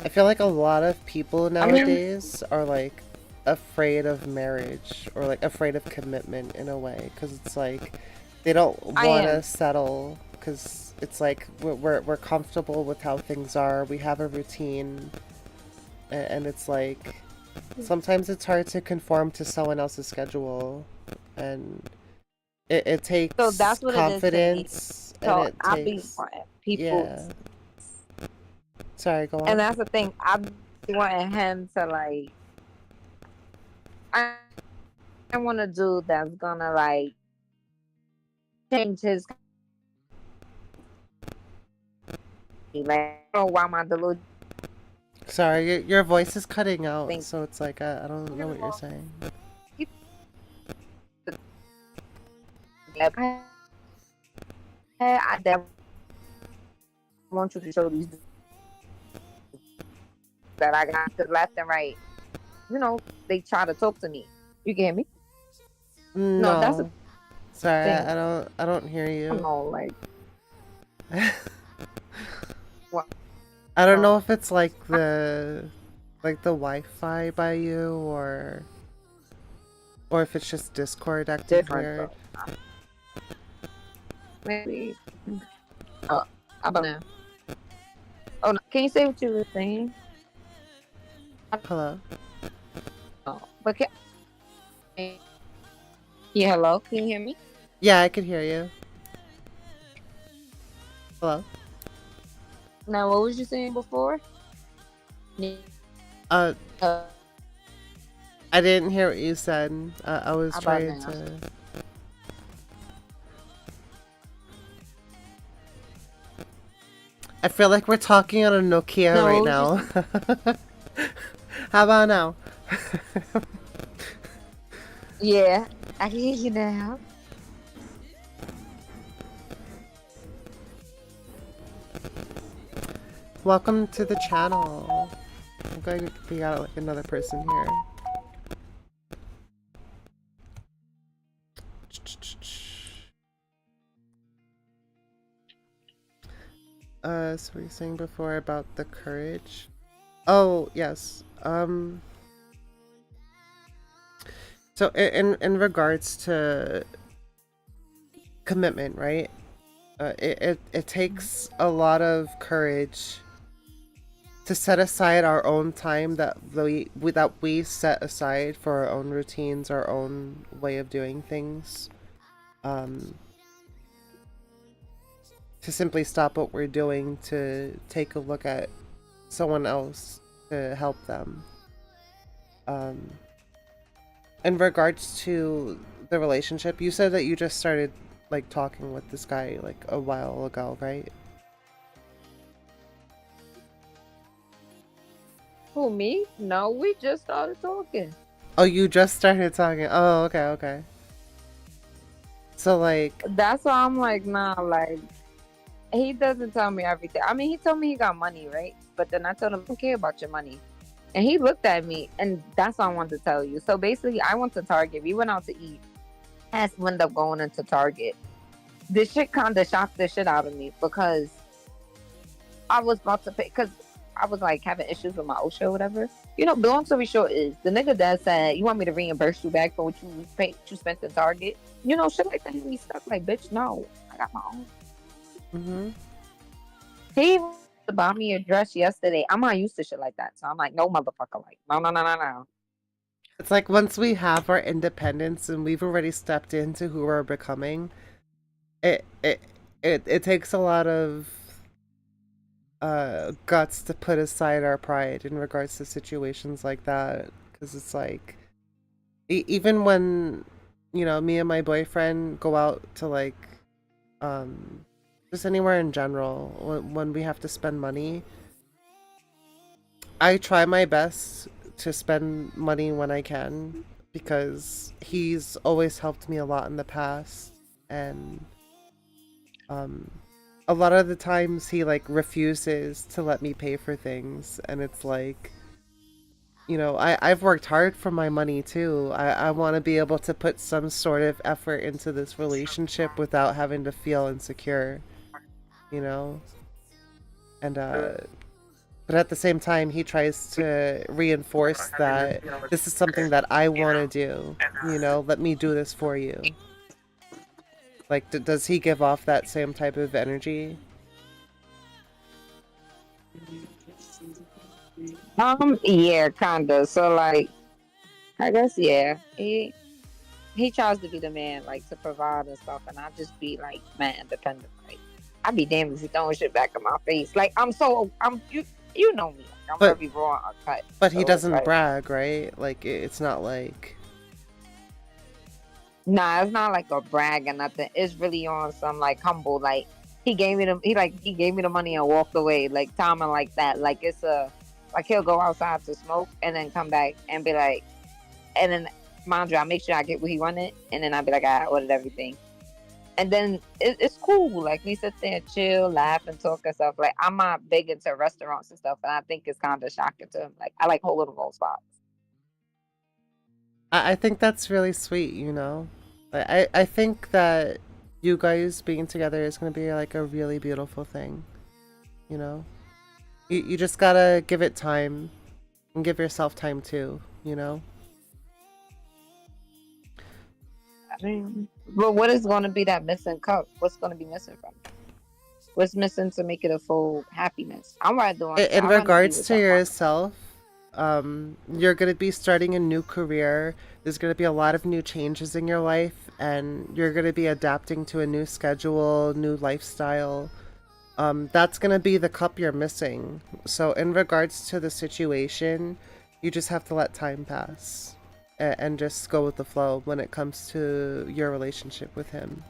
I feel like a lot of people nowadays are like afraid of marriage or like afraid of commitment in a way, because it's like they don't want to settle because it's like we're comfortable with how things are. We have a routine, and it's like sometimes it's hard to conform to someone else's schedule, and it takes So that's what confidence, it is. and So it I be takes people, yeah. Sorry, go on. and that's the thing. I be wanting him to like. I want a dude that's gonna like change his like. I don't know why my delusion. Sorry, your voice is cutting out, so it's like I don't know what you're saying. I definitely want you to show these that I got to left and right. You know, they try to talk to me. You can hear me? No, that's a No, sorry, thing. I don't hear I you. don't know, like what? I don't know if it's like the Wi-Fi by you, or if it's just Discord acting Different weird. though. Maybe. Oh, how about now? Oh, no. Can you say what you were saying? Hello? Oh, but yeah, hello. Can you hear me? Yeah, I can hear you. Hello? Now, what was you saying before? Uh, I didn't hear what you said. I was How about trying now? to... I feel like we're talking on a Nokia No, right what was now. How about now? Yeah, I can hear you now. Welcome to the channel. I'm going to be out like another person here. So what were you saying before about the courage? Oh, yes. So in regards to commitment, right? It takes a lot of courage to set aside our own time that we set aside for our own routines, our own way of doing things. To simply stop what we're doing to take a look at someone else to help them. Um, in regards to the relationship, you said that you just started like talking with this guy like a while ago, right? Who, me? No, we just started talking. Oh, you just started talking. Oh, okay, okay. So like, That's why I'm like, nah, like, he doesn't tell me everything. I mean, he told me he got money, right? But then I told him, I don't care about your money. And he looked at me, and that's what I wanted to tell you. So basically, I went to Target. We went out to eat. I ended up going into Target. This shit kind of shocked the shit out of me because I was about to pay, because I was like having issues with my OSHA or whatever. You know, but long story short is the nigga that said, you want me to reimburse you back for what you paid, you spent in Target? You know, shit like that had me stuck. Like, bitch, no, I got my own. mm-hmm. He bought me a dress yesterday. I'm not used to shit like that. So I'm like, no, motherfucker. Like, no, no, no, no, no. It's like once we have our independence and we've already stepped into who we're becoming, it it it takes a lot of guts to put aside our pride in regards to situations like that, because it's like even when me and my boyfriend go out to like um just anywhere in general, when we have to spend money, I try my best to spend money when I can, because he's always helped me a lot in the past. And um a lot of the times he like refuses to let me pay for things, and it's like, I've worked hard for my money too. I want to be able to put some sort of effort into this relationship without having to feel insecure, you know? And but at the same time, he tries to reinforce that this is something that I want to do, let me do this for you. Like, does he give off that same type of energy? Yeah, kinda. So like, I guess yeah. He tries to be the man, like to provide and stuff, and I just be like, man, independent. Like, I be damned if he throwing shit back in my face. Like, you know me. Like, I'm But very raw and uncut. but he So it's doesn't like, brag, right? Like it's not like nah, it's not like a brag or nothing. It's really on some like humble. Like he gave me the money and walked away. Like timing like that. Like it's a like he'll go outside to smoke and then come back and be like, and then mind you, I make sure I get what he wanted, and then I'll be like, I ordered everything. And then it's cool. Like we sit there and chill, laugh, and talk and stuff. Like I'm not big into restaurants and stuff, and I think it's kind of shocking to him. Like I like whole little roll spots. I think that's really sweet, you know? I think that you guys being together is going to be like a really beautiful thing, you know? You just gotta give it time and give yourself time too, you know? I mean, but what is going to be that missing cup? What's going to be missing from it? What's missing to make it a full happiness? I'm right doing. In I want to be regards with to someone. yourself, you're going to be starting a new career. There's going to be a lot of new changes in your life, and you're going to be adapting to a new schedule, new lifestyle. That's going to be the cup you're missing. So, in regards to the situation, you just have to let time pass and just go with the flow when it comes to your relationship with him.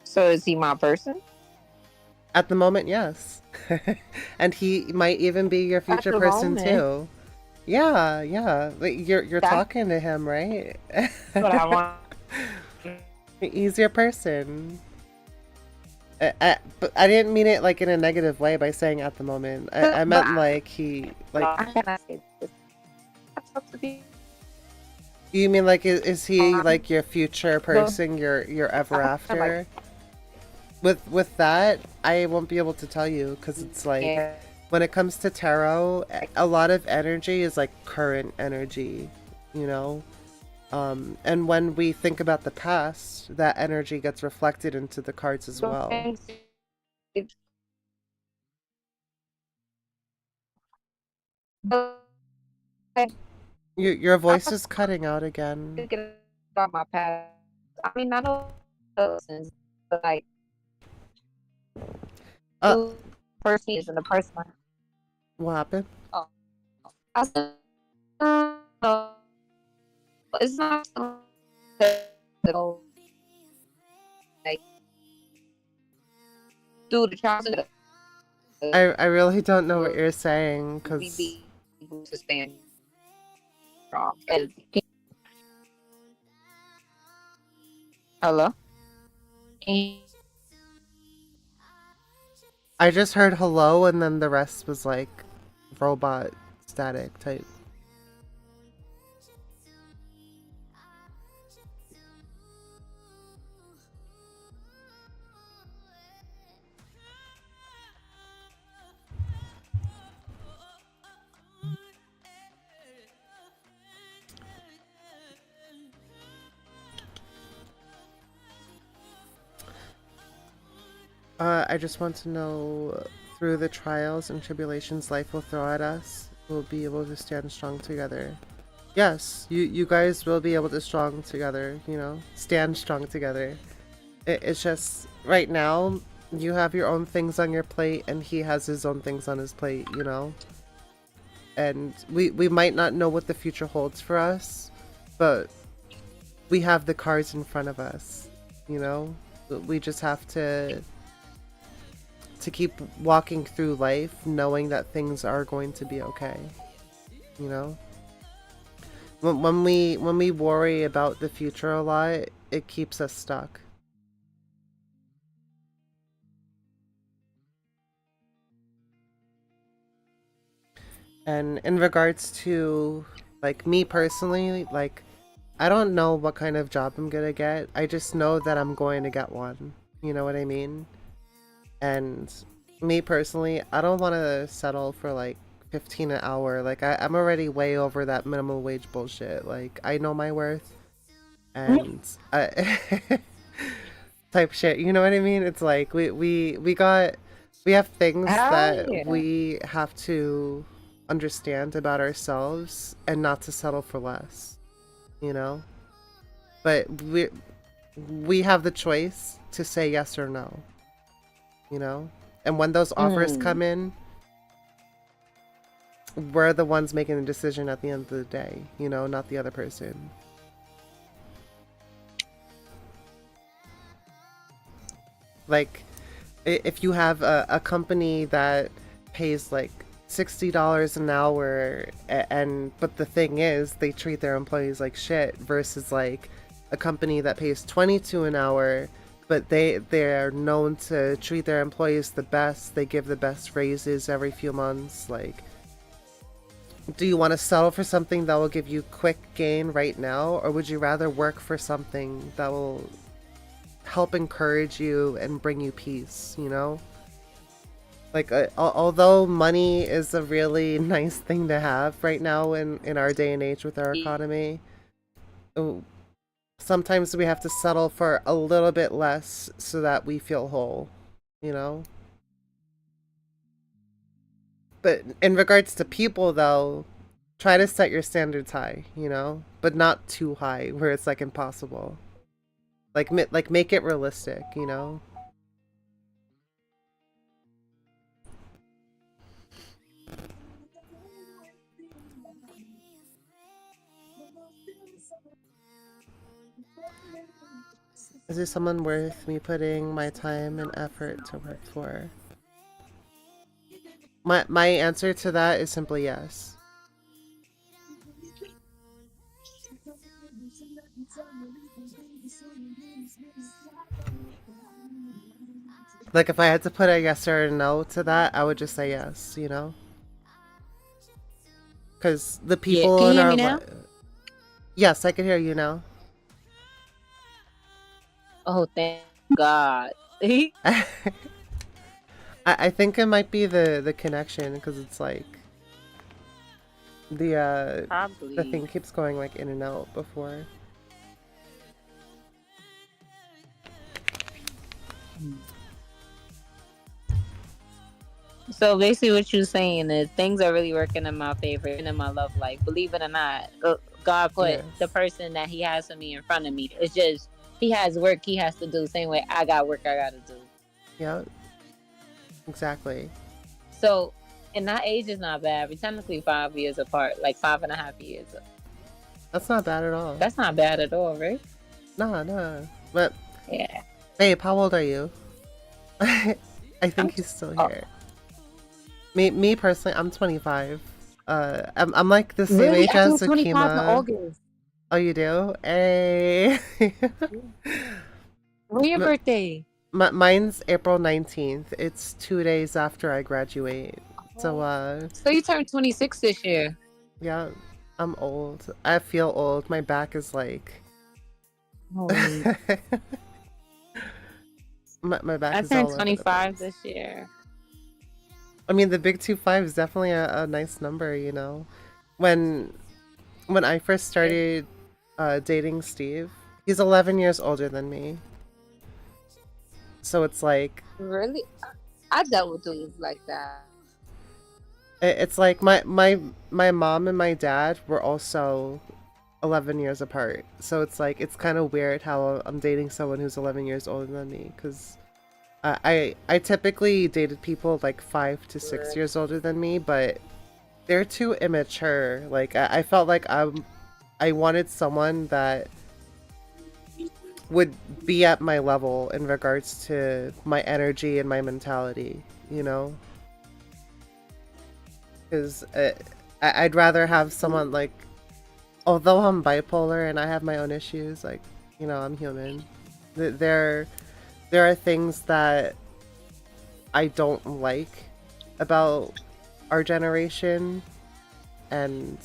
So is he my person? At the moment, yes. And he might even be your That's future the person moment. too. Yeah, yeah. Like, you're That's talking to him, right? what I want. He's your person. But I didn't mean it like in a negative way by saying at the moment. I But meant like he like. I cannot say this. I talk to people. You mean like is he Um, like your future the, person? Your ever I'm like, after? With that, I won't be able to tell you because it's like yeah, when it comes to tarot, a lot of energy is like current energy, you know? And when we think about the past, that energy gets reflected into the cards as so well. things. It's like, Your I'm voice is cutting out again. thinking about my past. I mean, I know lessons, but like Uh, the person is in the person. what happened? Oh, I said. No, it's not so like through the trials I really don't know what you're saying, we because be able to stand strong. And hello, and I just heard hello and then the rest was like robot static type. I just want to know, through the trials and tribulations life will throw at us, we'll be able to stand strong together. Yes, you guys will be able to strong together, stand strong together. It's just right now you have your own things on your plate and he has his own things on his plate. And we might not know what the future holds for us, but we have the cards in front of us, you know? We just have to keep walking through life knowing that things are going to be okay, you know? When we worry about the future a lot, it keeps us stuck. And in regards to like me personally, like I don't know what kind of job I'm gonna get. I just know that I'm going to get one. You know what I mean? And me personally, I don't want to settle for like 15 an hour. Like I'm already way over that minimum wage bullshit. Like I know my worth and I type shit. You know what I mean? It's like we have things hell that yeah. we have to understand about ourselves and not to settle for less, you know? But we have the choice to say yes or no, you know? And when those offers Mm. come in, we're the ones making the decision at the end of the day, not the other person. Like, if you have a company that pays like $60 an hour, and but the thing is, they treat their employees like shit, versus like a company that pays 22 an hour, but they're known to treat their employees the best. They give the best raises every few months. Like, do you want to settle for something that will give you quick gain right now, or would you rather work for something that will help encourage you and bring you peace, Like, although money is a really nice thing to have right now in our day and age with our economy, oh, sometimes we have to settle for a little bit less so that we feel whole, you know? But in regards to people, though, try to set your standards high, But not too high where it's, like, impossible. Like make it realistic. Is there someone worth me putting my time and effort to work for? My answer to that is simply yes. Like if I had to put a yes or a no to that, I would just say yes. Because the Yeah. people Can you in hear our me now? yes, I can hear you now. Oh, thank God. I think it might be the connection, because it's like the Probably. thing keeps going like in and out before. So basically, what you're saying is things are really working in my favor in my love life. Believe it or not, God put the Yes. person that He has for me in front of me. It's just He has work He has to do. Same way I got work I got to do. Yeah. Exactly. So And that age is not bad. We're technically 5 years apart, like 5.5 years. That's not bad at all. That's not bad at all, right? Nah, nah. But, Yeah. babe, how old are you? I I'm think he's still oh, here. Me personally, I'm 25. I'm like the same really? age I as turned 25 in Akima. August. Oh, you do? Hey. When your M- birthday? Mine's April 19th. It's 2 days after I graduate. So, Oh. So you turned 26 this year. yeah, I'm old. I feel old. My back is like... Holy. my back I is all turned over the 25 place. this year. I mean, the big 25 is definitely a nice number, you know? When I first started dating Steve, he's 11 years older than me. So it's like Really? I dealt with dudes like that. it's like my mom and my dad were also 11 years apart. So it's like it's kind of weird how I'm dating someone who's 11 years older than me cuz I typically dated people like 5 to 6 years older than me, but they're too immature. Like I felt like I wanted someone that would be at my level in regards to my energy and my mentality, you know? Because I'd rather have someone like, although I'm bipolar and I have my own issues, like, you know, I'm human. There, there are things that I don't like about our generation, and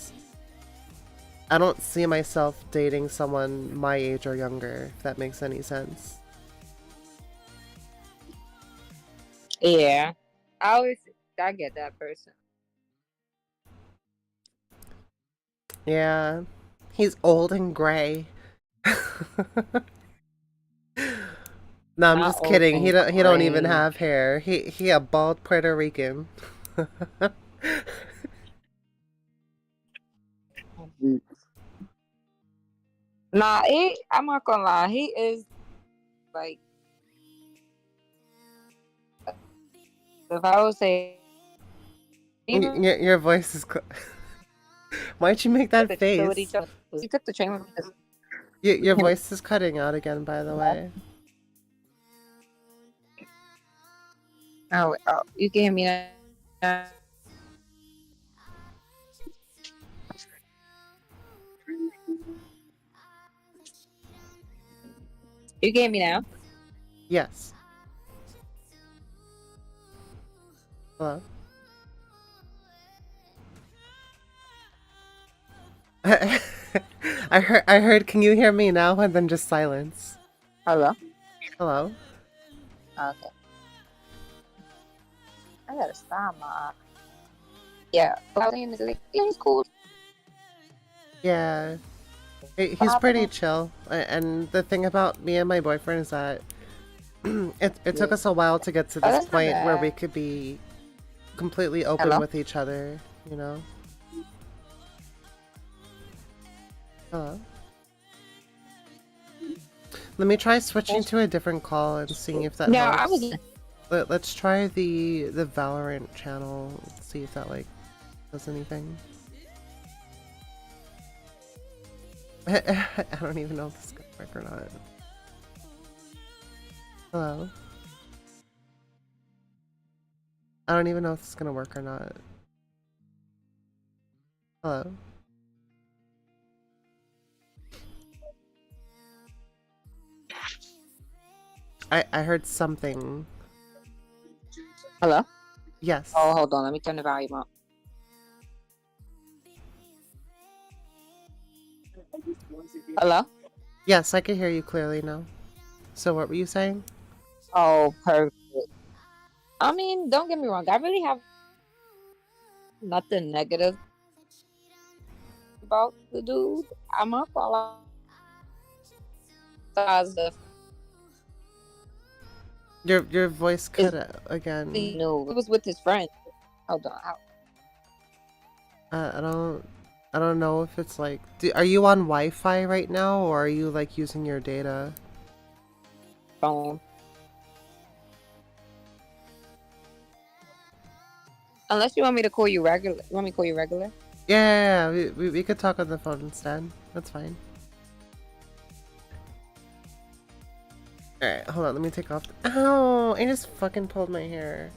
I don't see myself dating someone my age or younger, if that makes any sense. Yeah. I get that person. Yeah, he's old and gray. No, I'm Not just old kidding. and He don't even gray. have hair. He a bald Puerto Rican. Nah, I'm not gonna lie. He is like, if I would say, even Your voice is. Why'd you make that the chill with face? each other. He took the train with me. Your voice is cutting out again, by the way. Oh, you gave me that. You gave me now. Yes. Hello. I heard. Can you hear me now? And then just silence. Hello. Hello. Okay. I gotta stop my. Yeah. I was saying this, like, yeah, he's cool. Yeah. He's pretty chill. And the thing about me and my boyfriend is that it took Yeah. us a while to get to Oh, this that's not point where we bad. could be completely open Hello. with each other, you know? Hello? Let me try switching to a different call and seeing if that No, I was. helps. Let's try the Valorant channel, see if that, like, does anything. I don't even know if this is gonna work or not. Hello? I don't even know if this is gonna work or not. Hello? I heard something. Hello. Yes. Oh, hold on. Let me turn the volume up. Hello. Yes, I can hear you clearly now. So what were you saying? Oh, perfect. I mean, don't get me wrong. I really have nothing negative about the dude. I'm not gonna lie. Positive. Your voice Is cut out again. new. It was with his friend. Hold on. I don't know if it's like are you on Wi-Fi right now or are you like using your data? Phone. Unless you want me to call you regular. You want me to call you regular? Yeah, we could talk on the phone instead. That's fine. Alright, hold on, let me take off. Ow! I just fucking pulled my hair.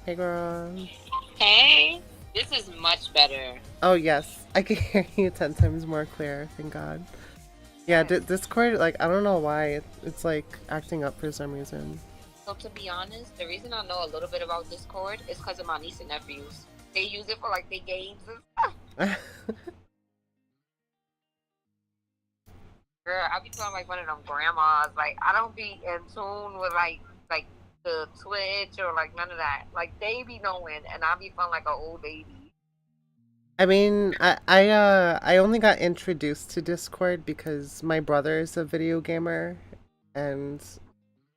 Hey, girl. Hey, this is much better. Oh, yes. I can hear you 10 times more clear, thank God. Yeah, Discord, like, I don't know why. It's like acting up for some reason. So to be honest, the reason I know a little bit about Discord is because of my niece and nephews. They use it for like their games and stuff. Girl, I be feeling like one of them grandmas. Like I don't be in tune with like the Twitch or like none of that. Like they be knowing, and I be feeling like an old baby. I mean, I only got introduced to Discord because my brother is a video gamer, and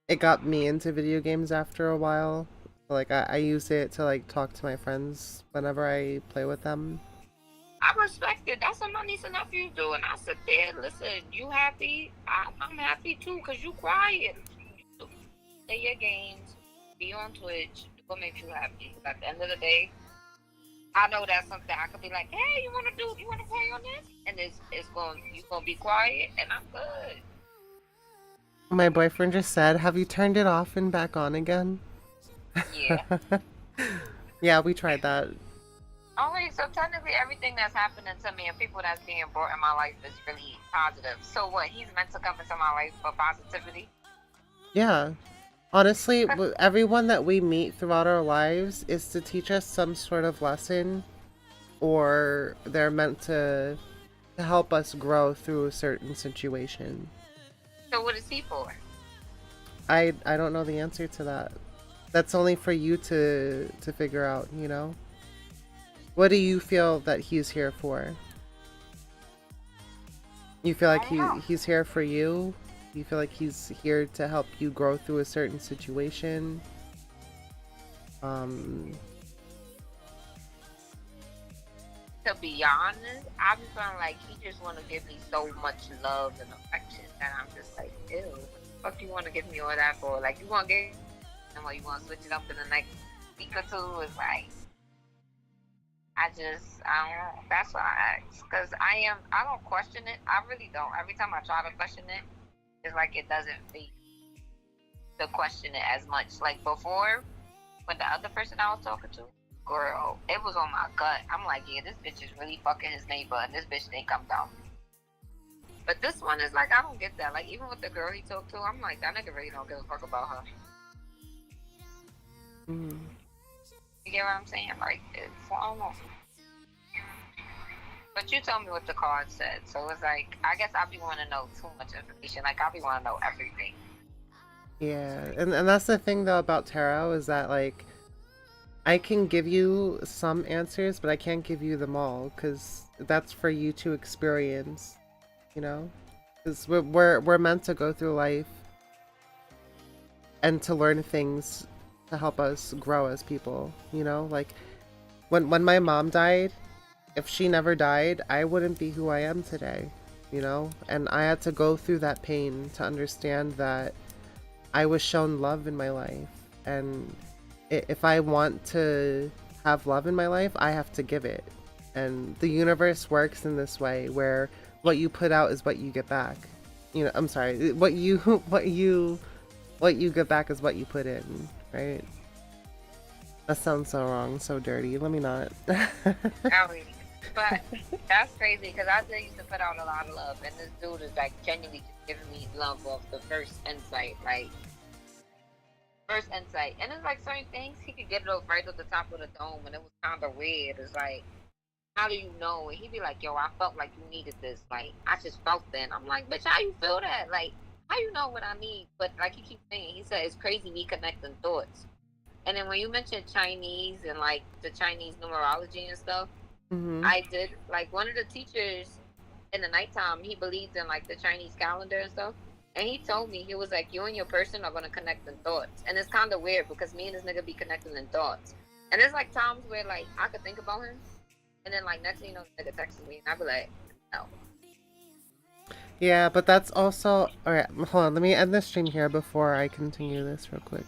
it got me into video games after a while. Like I use it to like talk to my friends whenever I play with them. I respect it. That's what my niece and nephews do, and I sit there. Listen, you happy? I'm happy too, cause you quiet. You play your games, be on Twitch. Do what makes you happy. At the end of the day, I know that's something I could be like, hey, you wanna play on this? And you gonna be quiet, and I'm good. My boyfriend just said, "Have you turned it off and back on again?" Yeah. Yeah, we tried that. Only so technically everything that's happening to me and people that's being brought in my life is really positive. So what? He's meant to come into my life for positivity. Yeah. Honestly, everyone that we meet throughout our lives is to teach us some sort of lesson, or they're meant to help us grow through a certain situation. So what is he for? I don't know the answer to that. That's only for you to figure out, you know? What do you feel that he's here for? You feel like he's here for you? You feel like he's here to help you grow through a certain situation? To be honest, I be feeling like he just want to give me so much love and affection that I'm just like, ew, what the fuck you want to give me all that for? Like, you want to get, and like, you want to switch it up in the next week or two? It's like, I don't know. That's why I ask. Because I don't question it. I really don't. Every time I try to question it, it's like it doesn't feel to question it as much. Like before, with the other person I was talking to, girl, it was on my gut. I'm like, yeah, this bitch is really fucking his neighbor, and this bitch think I'm dumb. But this one is like, I don't get that. Like, even with the girl he talked to, I'm like, that nigga really don't give a fuck about her. Mm. You get what I'm saying? Like, I don't know. But you told me what the card said, so it's like, I guess I be wanting to know too much information. Like, I be wanting to know everything. Yeah, and that's the thing though about tarot is that like I can give you some answers, but I can't give you them all because that's for you to experience, you know? Because we're meant to go through life and to learn things to help us grow as people, you know? Like when my mom died, if she never died, I wouldn't be who I am today, you know? And I had to go through that pain to understand that I was shown love in my life, and if I want to have love in my life, I have to give it. And the universe works in this way where what you put out is what you get back. You know, I'm sorry, what you get back is what you put in, right? That sounds so wrong, so dirty. Let me not. But that's crazy because I used to put out a lot of love, and this dude is like genuinely just giving me love off the first insight, and it's like certain things he could get it off right at the top of the dome, and it was kind of weird. It's like, how do you know? And he'd be like, yo, I felt like you needed this. Like, I just felt that. I'm like, bitch, how you feel that? Like, how you know what I need? But like he keeps saying, he said it's crazy me connecting thoughts. And then when you mentioned Chinese and like the Chinese numerology and stuff, Mm-hmm. I did like one of the teachers in the nighttime. He believed in like the Chinese calendar and stuff, and he told me he was like, "You and your person are gonna connect in thoughts," and it's kind of weird because me and this nigga be connecting in thoughts, and there's like times where like I could think about him, and then like next thing you know, the nigga texts me, and I be like, "No." Yeah, but that's also all right. Hold on, let me end the stream here before I continue this real quick.